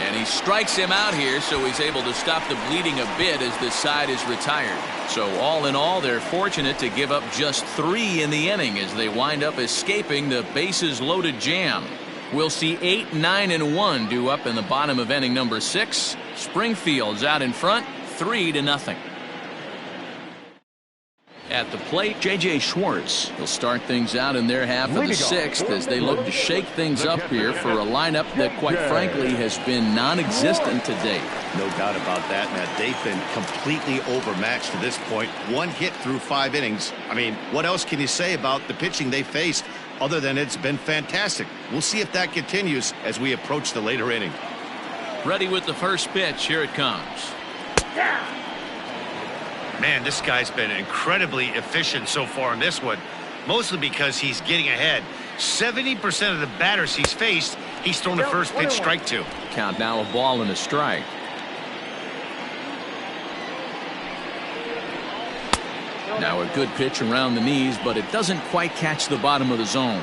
And he strikes him out here, so he's able to stop the bleeding a bit as this side is retired. So all in all, they're fortunate to give up just 3 in the inning as they wind up escaping the bases loaded jam. We'll see 8, 9, and 1 due up in the bottom of inning number 6. Springfield's out in front, 3-0. At the plate, J.J. Schwartz. He'll start things out in their half of the 6th as they look to shake things up here for a lineup that, quite frankly, has been non-existent to date. No doubt about that, Matt. They've been completely overmatched to this point. 1 hit through 5 innings. I mean, what else can you say about the pitching they faced other than it's been fantastic? We'll see if that continues as we approach the later inning. Ready with the first pitch. Here it comes. Man, this guy's been incredibly efficient so far in this one, mostly because he's getting ahead. 70% of the batters he's faced, he's thrown the first pitch strike to. Count now a ball and a strike. Now a good pitch around the knees, but it doesn't quite catch the bottom of the zone.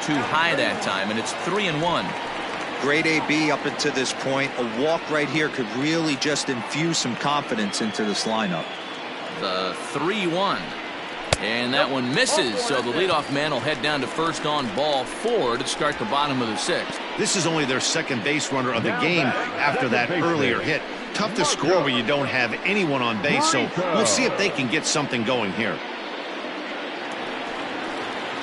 Too high that time, and it's 3-1. Great AB up until this point. A walk right here could really just infuse some confidence into this lineup. The 3-1. And that one misses, so the leadoff man will head down to first on ball 4 to start the bottom of the 6th. This is only their second base runner of the game after that earlier hit. Tough to score when you don't have anyone on base, so we'll see if they can get something going here.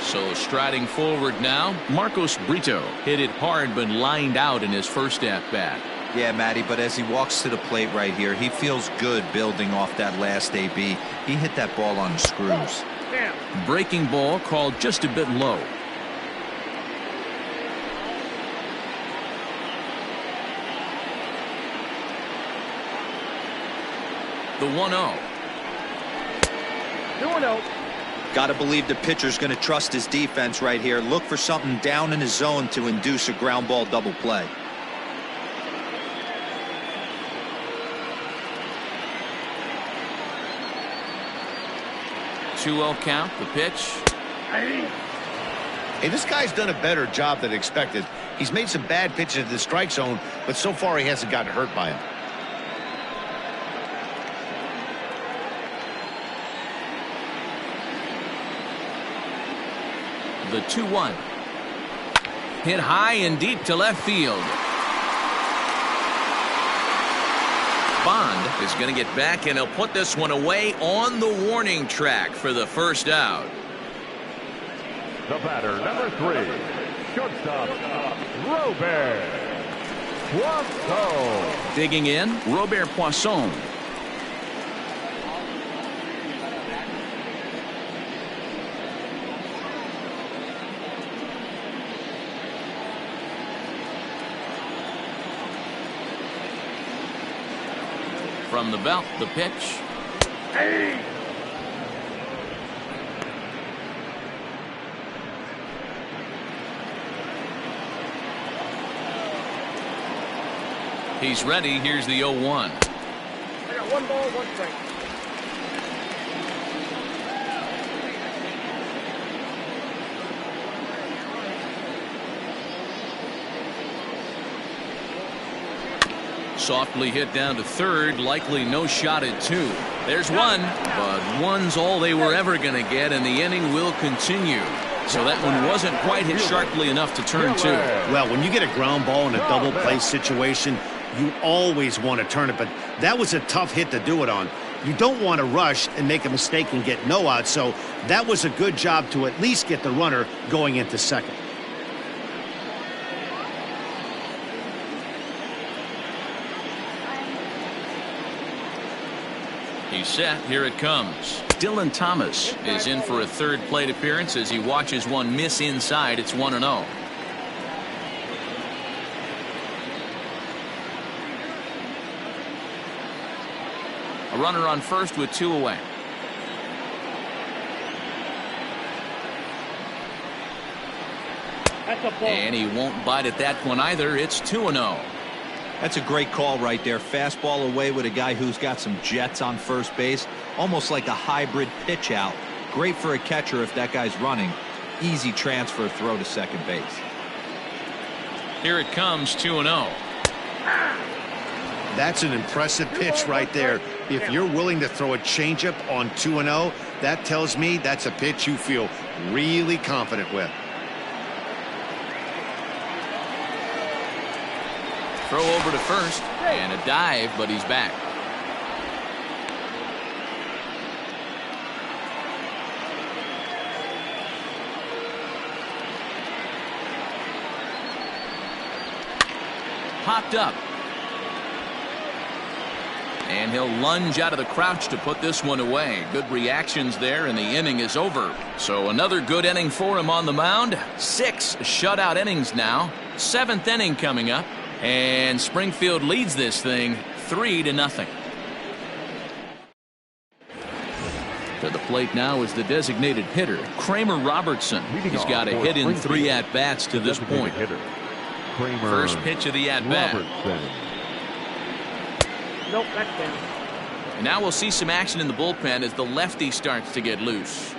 So striding forward now, Marcos Brito hit it hard but lined out in his first at-bat. Yeah, Matty, but as he walks to the plate right here, he feels good building off that last AB. He hit that ball on the screws. Breaking ball called just a bit low. The 1-0. 2-0. Got to believe the pitcher's going to trust his defense right here. Look for something down in his zone to induce a ground ball double play. 2-0 count. The pitch. Hey, this guy's done a better job than expected. He's made some bad pitches in the strike zone, but so far he hasn't gotten hurt by them. The 2-1. Hit high and deep to left field. Bond is going to get back, and he'll put this one away on the warning track for the first out. The batter, number 3, shortstop, Robert Poisson. Digging in, Robert Poisson. From the belt, the pitch. He's ready. Here's the 0-1. I got 1 ball, 1 strike. Softly hit down to third, likely no shot at 2. There's one, but one's all they were ever going to get, and the inning will continue. So that one wasn't quite hit sharply enough to turn 2. Well, when you get a ground ball in a double play situation, you always want to turn it, but that was a tough hit to do it on. You don't want to rush and make a mistake and get no out, so that was a good job to at least get the runner going into second. He's set. Here it comes. Dylan Thomas is in for a third plate appearance as he watches one miss inside. It's 1-0. A runner on first with 2 away. That's a ball. And he won't bite at that one either. It's 2-0. That's a great call right there. Fastball away with a guy who's got some jets on first base. Almost like a hybrid pitch out. Great for a catcher if that guy's running. Easy transfer throw to second base. Here it comes, 2-0. That's an impressive pitch right there. If you're willing to throw a changeup on 2-0, that tells me that's a pitch you feel really confident with. Throw over to first, and a dive, but he's back. Popped up. And he'll lunge out of the crouch to put this one away. Good reactions there, and the inning is over. So another good inning for him on the mound. 6 shutout innings now. 7th inning coming up. And Springfield leads this thing 3-0. To the plate now is the designated hitter, Kramer Robertson. He's got a hit in 3 at-bats to this point. First pitch of the at-bat. Nope, that's down. And now we'll see some action in the bullpen as the lefty starts to get loose.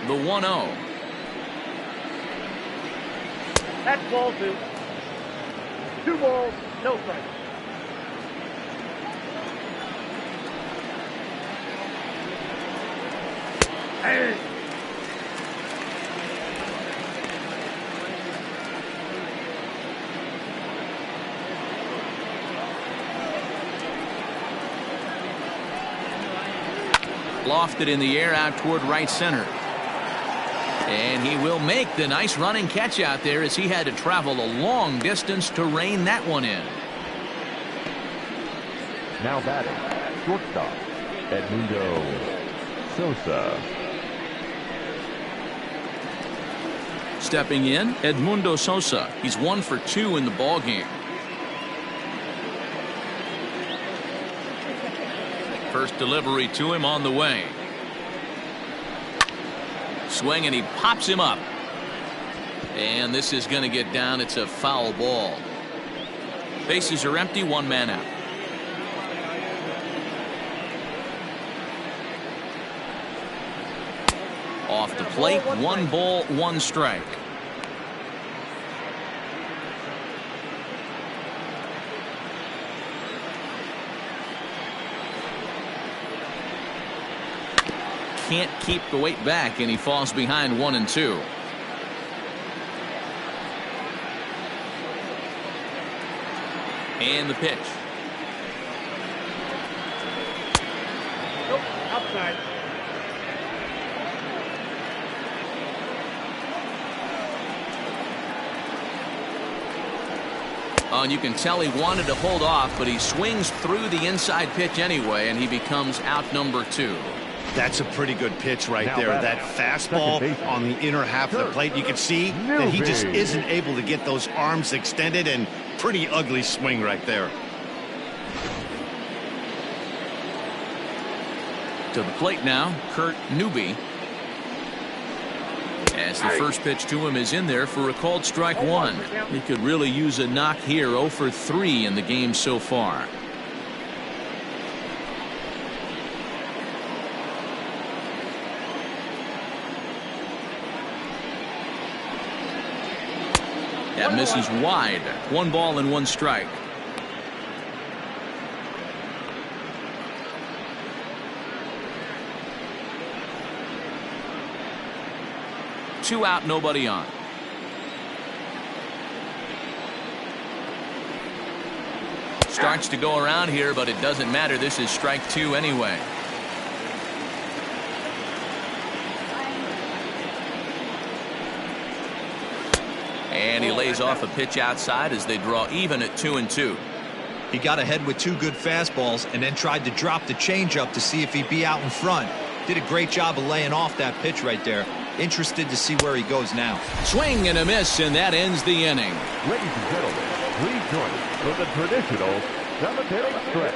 The 1-0. That's ball 2. 2 balls, no strikes. Hey. Lofted in the air out toward right center. And he will make the nice running catch out there as he had to travel a long distance to rein that one in. Now batting, shortstop, Edmundo Sosa. Stepping in, Edmundo Sosa. He's 1 for 2 in the ballgame. First delivery to him on the way. Swing, and he pops him up. And this is going to get down. It's a foul ball. Bases are empty, one man out. Off the plate, 1 ball, 1 strike. Can't keep the weight back, and he falls behind 1-2. And the pitch. Nope, outside. Oh, and you can tell he wanted to hold off, but he swings through the inside pitch anyway, and he becomes out number 2. That's a pretty good pitch right Now there. back. That fastball on the inner half of the plate. You can see that he just isn't able to get those arms extended, and pretty ugly swing right there. To the plate now, Kurt Newby. As the first pitch to him is in there for a called strike 1. He could really use a knock here. 0 for 3 in the game so far. That misses wide. 1 ball and 1 strike. Two out, nobody on. Starts to go around here, but it doesn't matter. This is strike 2 anyway. And he lays off a pitch outside as they draw even at 2-2. He got ahead with 2 good fastballs and then tried to drop the changeup to see if he'd be out in front. Did a great job of laying off that pitch right there. Interested to see where he goes now. Swing and a miss, and that ends the inning. Ladies and gentlemen, please join us for the traditional 7th-inning stretch.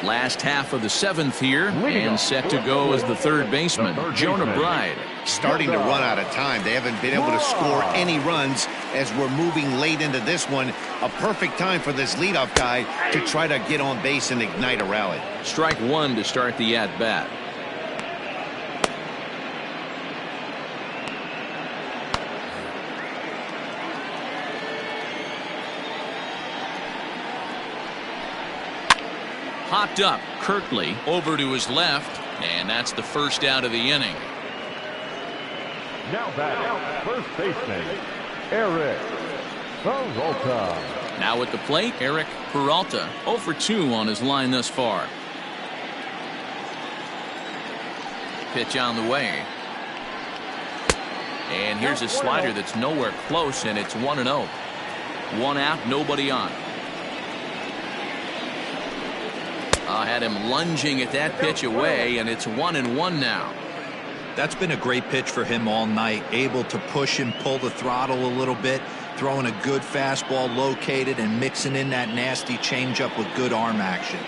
Last half of the 7th here, and set to go as the third baseman, Jonah Bride. Starting to run out of time. They haven't been able to score any runs as we're moving late into this one. A perfect time for this leadoff guy to try to get on base and ignite a rally. Strike 1 to start the at-bat. Hopped up, Kirkley over to his left, and that's the first out of the inning. Now back, first baseman, Eric Peralta. Now at the plate, Eric Peralta, 0 for 2 on his line thus far. Pitch on the way. And here's a slider that's nowhere close, and it's 1-0. 1 out, nobody on. Had him lunging at that pitch away, and it's 1-1 now. That's been a great pitch for him all night. Able to push and pull the throttle a little bit, throwing a good fastball located and mixing in that nasty changeup with good arm action.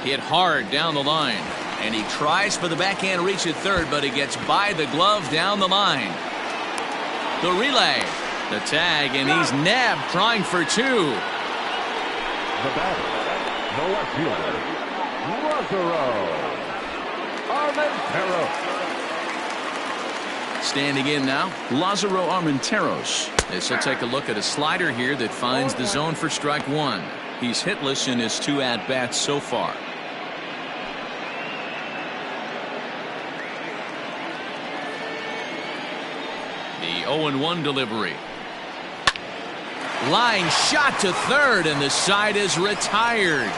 Hit hard down the line, and he tries for the backhand reach at third, but he gets by the glove down the line. The relay, the tag, and he's nabbed trying for 2. The batter, the left fielder, Armenteros. Standing in now, Lázaro Armenteros. As he'll take a look at a slider here that finds the zone for strike 1. He's hitless in his 2 at-bats so far. The 0-1 delivery. Line shot to third, and the side is retired.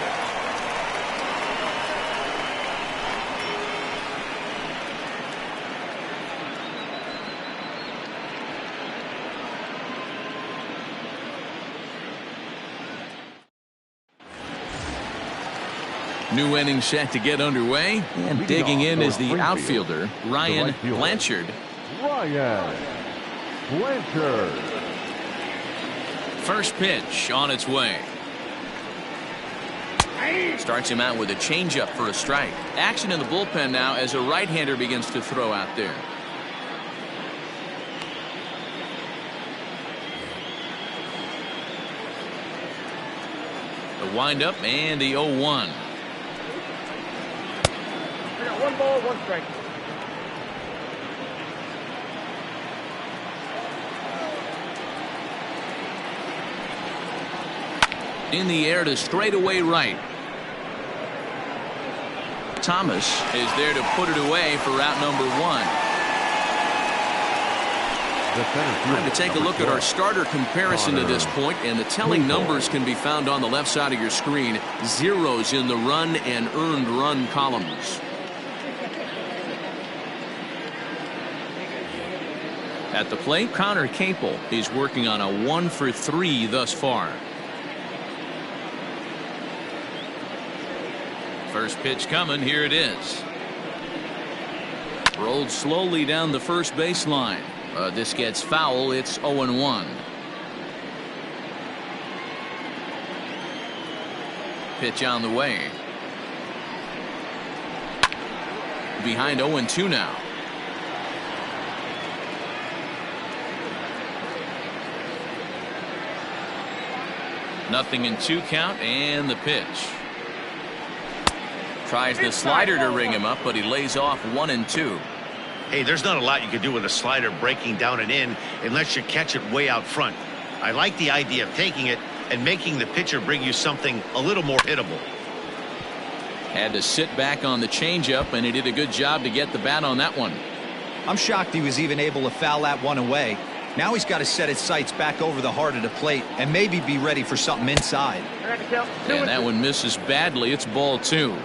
New inning set to get underway, and digging in is the outfielder, Ryan Blanchard. Ryan Blanchard. First pitch on its way. Starts him out with a changeup for a strike. Action in the bullpen now as a right-hander begins to throw out there. The windup and the 0-1. I got 1 ball, 1 strike. In the air to straightaway right. Thomas is there to put it away for route number 1. Time to take a look at our starter comparison to this point, and the telling numbers can be found on the left side of your screen. Zeros in the run and earned run columns. At the plate, Connor Capel is working on a 1 for 3 thus far. First pitch coming. Here it is. Rolled slowly down the first baseline. This gets foul. It's 0-1. Pitch on the way. Behind 0-2 now. Nothing in 2 count, and the pitch. Tries the slider to ring him up, but he lays off 1-2. Hey, there's not a lot you can do with a slider breaking down and in unless you catch it way out front. I like the idea of taking it and making the pitcher bring you something a little more hittable. Had to sit back on the changeup, and he did a good job to get the bat on that one. I'm shocked he was even able to foul that one away. Now he's got to set his sights back over the heart of the plate and maybe be ready for something inside. And that one misses badly. It's ball 2.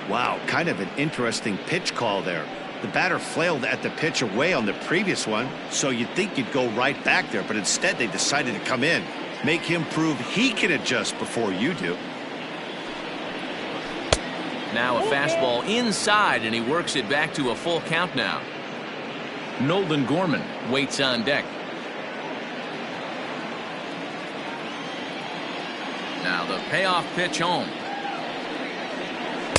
Wow, kind of an interesting pitch call there. The batter flailed at the pitch away on the previous one, so you'd think you'd go right back there, but instead they decided to come in. Make him prove he can adjust before you do. Now a fastball inside, and he works it back to a full count now. Nolan Gorman waits on deck. Now the payoff pitch home.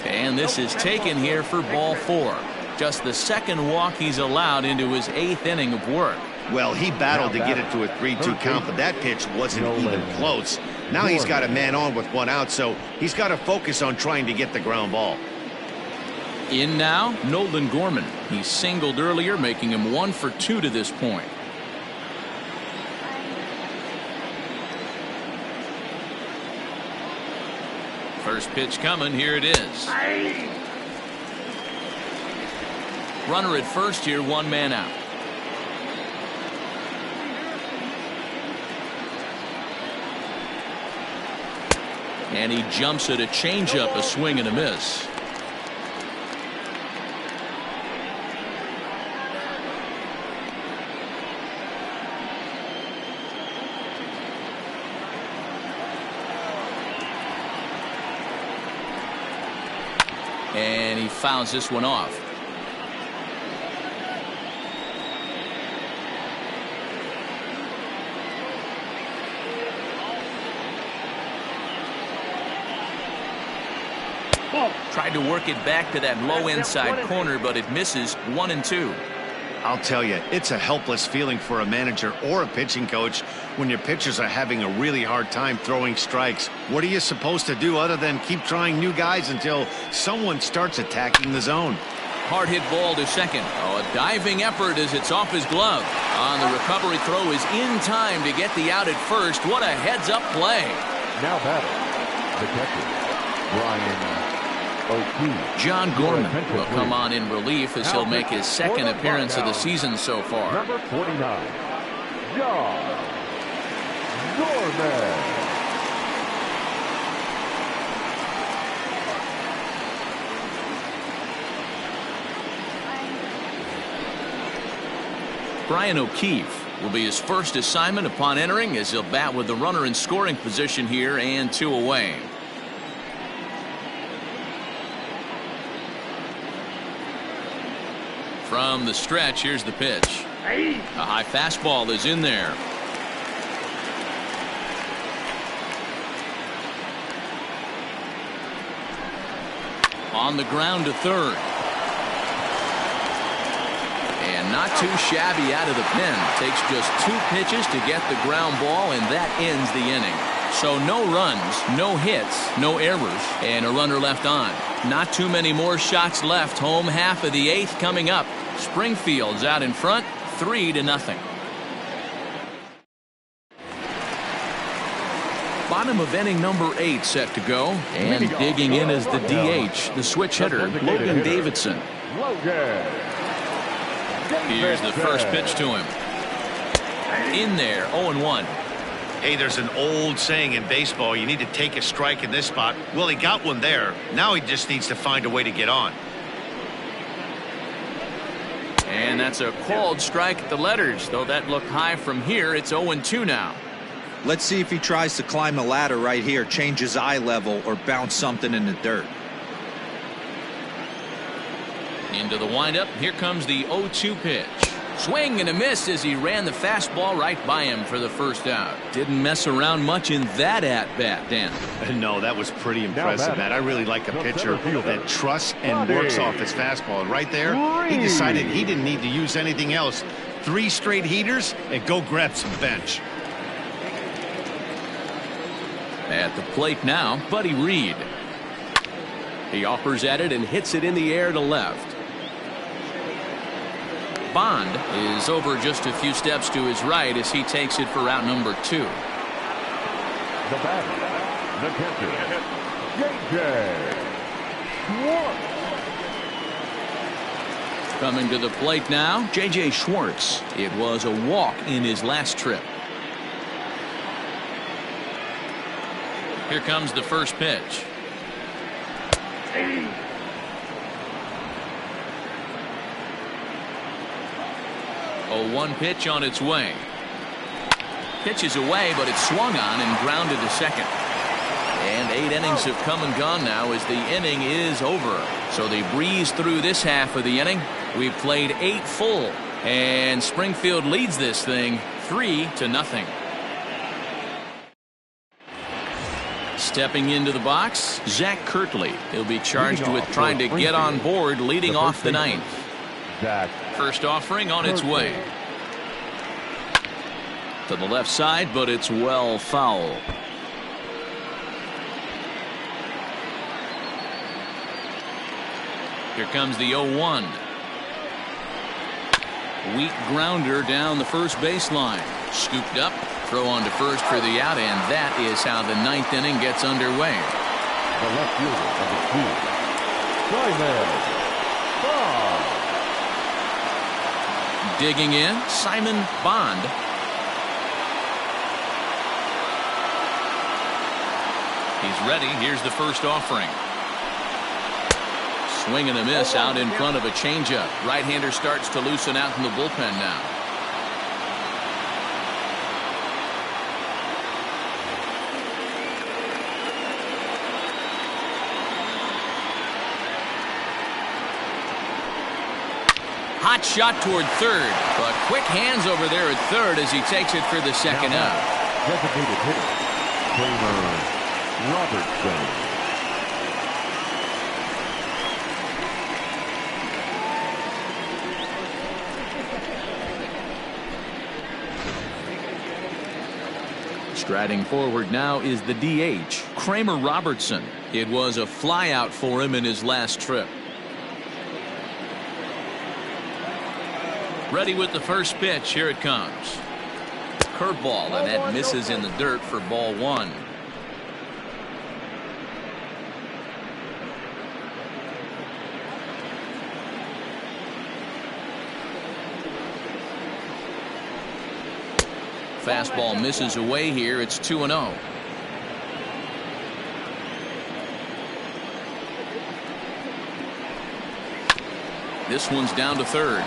And this is taken here for ball 4. Just the second walk he's allowed into his 8th inning of work. Well, he battled to get it to a 3-2 count, but that pitch wasn't even close. Now he's got a man on with 1 out, so he's got to focus on trying to get the ground ball. In now, Nolan Gorman. He singled earlier, making him 1 for 2 to this point. First pitch coming. Here it is. Runner at first here, 1 man out. And he jumps at a changeup, a swing and a miss. And he fouls this one off. Tried to work it back to that low inside corner, but it misses. 1-2. I'll tell you, it's a helpless feeling for a manager or a pitching coach when your pitchers are having a really hard time throwing strikes. What are you supposed to do other than keep trying new guys until someone starts attacking the zone? Hard hit ball to second. Oh, a diving effort as it's off his glove. On the recovery throw is in time to get the out at first. What a heads up play. Now batting, the catcher, Brian O'Keefe. John Gorman will come on in relief as he'll make his 2nd appearance of the season so far. Number 49, John Gorman. Brian O'Keefe will be his first assignment upon entering, as he'll bat with the runner in scoring position here and 2 away. From the stretch, here's the pitch. A high fastball is in there. On the ground to third. And not too shabby out of the pen. Takes just 2 pitches to get the ground ball, and that ends the inning. So no runs, no hits, no errors, and a runner left on. Not too many more shots left. Home half of the 8th coming up. Springfield's out in front, 3-0. Bottom of inning number 8 set to go. And digging in is the DH, the switch hitter, Logan Davidson. Here's the first pitch to him. In there, 0-1. Hey, there's an old saying in baseball, you need to take a strike in this spot. Well, he got one there. Now he just needs to find a way to get on. And that's a called strike at the letters. Though that looked high from here, it's 0-2 now. Let's see if he tries to climb the ladder right here, change his eye level, or bounce something in the dirt. Into the windup. Here comes the 0-2 pitch. Swing and a miss as he ran the fastball right by him for the first out. Didn't mess around much in that at-bat, Dan. No, that was pretty impressive, Matt. I really like a pitcher that trusts and works off his fastball. And right there, he decided he didn't need to use anything else. 3 straight heaters and go grab some bench. At the plate now, Buddy Reed. He offers at it and hits it in the air to left. Bond is over just a few steps to his right as he takes it for route number 2. The batter, the catcher, J.J. Schwartz. Coming to the plate now, J.J. Schwartz. It was a walk in his last trip. Here comes the first pitch. 0-1 pitch on its way. Pitch is away, but it's swung on and grounded to second. And 8 innings have come and gone now as the inning is over. So they breeze through this half of the inning. We've played 8 full, and Springfield leads this thing 3-0. Stepping into the box, Zach Kirtley. He'll be charged with trying to get on board leading off the 9th. First offering on its way. To the left side, but it's well foul. Here comes the 0-1. Weak grounder down the first baseline. Scooped up, throw on to first for the out, and that is how the 9th inning gets underway. The left fielder of the team, Simon Bond. Digging in, Simon Bond. He's ready. Here's the first offering. Swing and a miss out in front of a changeup. Right-hander starts to loosen out in the bullpen now. Hot shot toward third, but quick hands over there at third as he takes it for the second out. Designated hitter, Kramer Robertson. Striding forward now is the DH, Kramer Robertson. It was a flyout for him in his last trip. Ready with the first pitch. Here it comes. Curveball, and that misses in the dirt for ball 1. Fastball misses away here. It's 2-0. This one's down to third.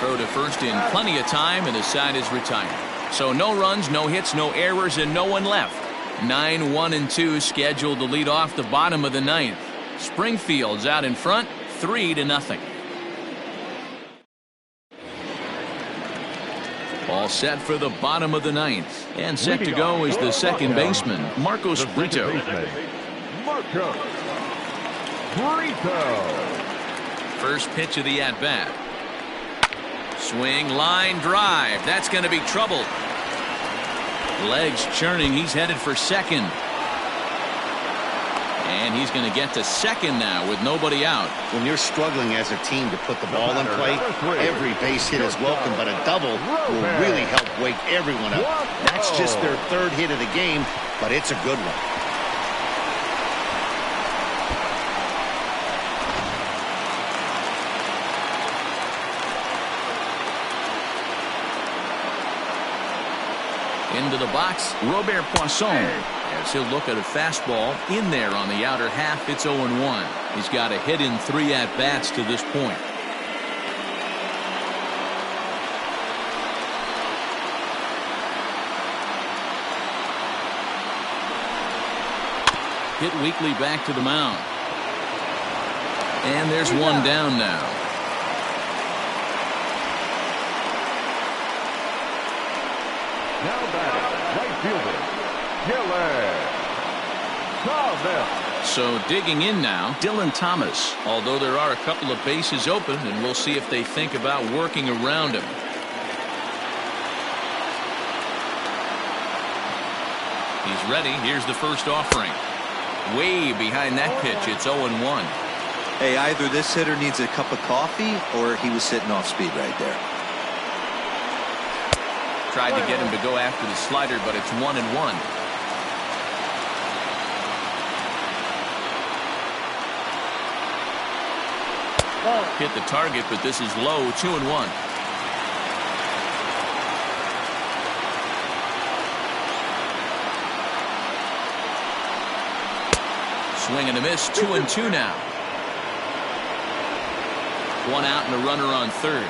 Throw to first in plenty of time, and the side is retired. So no runs, no hits, no errors, and no one left. 9-1-2 scheduled to lead off the bottom of the 9th. Springfield's out in front, 3-0. All set for the bottom of the 9th. And set to go is the second baseman, Marcos Brito. Marcus Brito. First pitch of the at-bat. Swing, line, drive. That's going to be trouble. Legs churning. He's headed for second. And he's going to get to second now with nobody out. When you're struggling as a team to put the ball in play, every base hit is welcome, but a double will really help wake everyone up. That's just their third hit of the game, but it's a good one. Into the box, Robert Poisson. As he'll look at a fastball in there on the outer half. It's 0-1. He's got a hit in 3 at-bats to this point. Hit weakly back to the mound. And there's one down now. Now batting, right fielder, Thomas. So digging in now, Dylan Thomas. Although there are a couple of bases open, and we'll see if they think about working around him. He's ready. Here's the first offering. Way behind that pitch. It's 0-1. Hey, either this hitter needs a cup of coffee or he was sitting off speed right there. Tried to get him to go after the slider, but it's 1-1. Hit the target, but this is low. 2-1. Swing and a miss. 2-2 now. One out and a runner on third.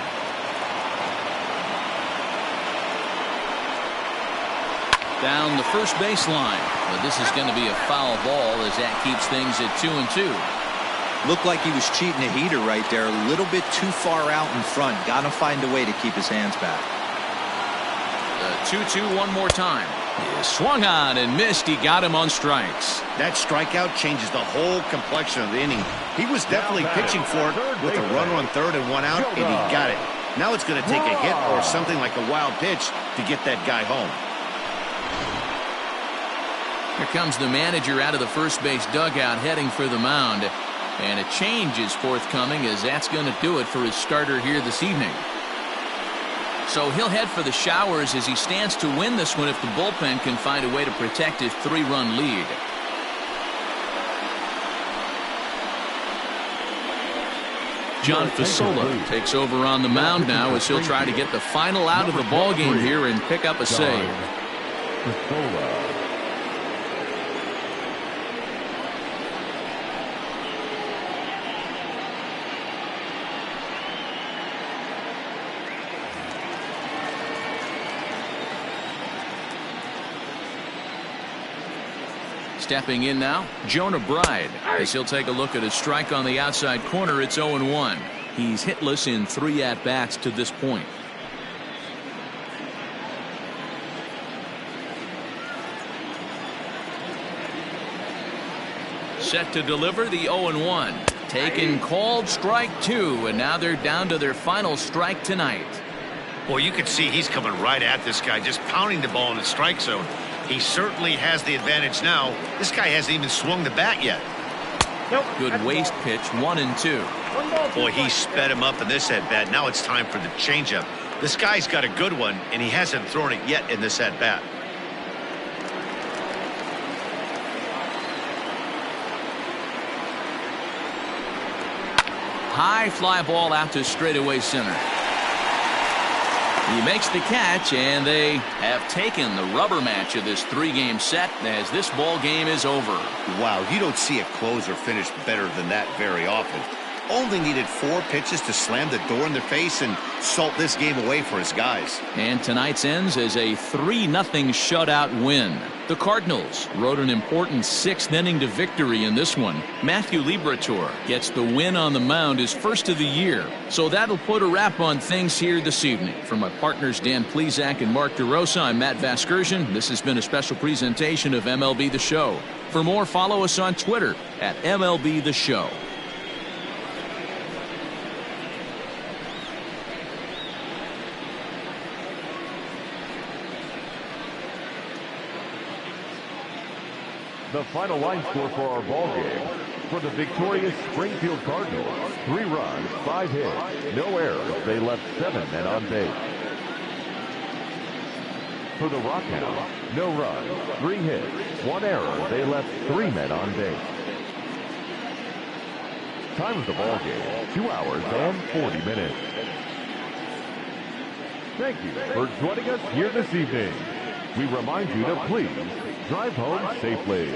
Down the first baseline, but this is going to be a foul ball as that keeps things at 2-2. Looked like he was cheating a heater right there, a little bit too far out in front. Got to find a way to keep his hands back. The 2-2 one more time. He swung on and missed. He got him on strikes. That strikeout changes the whole complexion of the inning. He was definitely pitching for it with a runner on third and one out, and he got it. Now it's going to take a hit or something like a wild pitch to get that guy home. Here comes the manager out of the first base dugout heading for the mound. And a change is forthcoming, as that's going to do it for his starter here this evening. So he'll head for the showers as he stands to win this one if the bullpen can find a way to protect his 3-run lead. John Fasola takes over on the mound now as he'll try to get the final out of the ballgame here and pick up a save. Stepping in now, Jonah Bride, as he'll take a look at a strike on the outside corner. It's 0-1. He's hitless in 3 at-bats to this point. Set to deliver the 0-1. Taken, called, strike 2, and now they're down to their final strike tonight. Boy, you can see he's coming right at this guy, just pounding the ball in the strike zone. He certainly has the advantage now. This guy hasn't even swung the bat yet. Good waist pitch, 1-2. Boy, he sped him up in this at-bat. Now it's time for the changeup. This guy's got a good one, and he hasn't thrown it yet in this at-bat. High fly ball out to straightaway center. He makes the catch, and they have taken the rubber match of this 3-game set as this ball game is over. Wow, you don't see a closer finish better than that very often. Only needed 4 pitches to slam the door in their face and salt this game away for his guys. And tonight's ends as a 3-0 shutout win. The Cardinals rode an important 6th inning to victory in this one. Matthew Liberatore gets the win on the mound, his first of the year. So that'll put a wrap on things here this evening. For my partners Dan Plesac and Mark DeRosa, I'm Matt Vasgersian. This has been a special presentation of MLB The Show. For more, follow us on Twitter at MLB The Show. The final line score for our ball game. For the victorious Springfield Cardinals, 3 runs, 5 hits, no errors. They left 7 men on base. For the Rockhounds, no runs, 3 hits, 1 error. They left 3 men on base. Time of the ball game, 2 hours and 40 minutes. Thank you for joining us here this evening. We remind you to please drive home safely.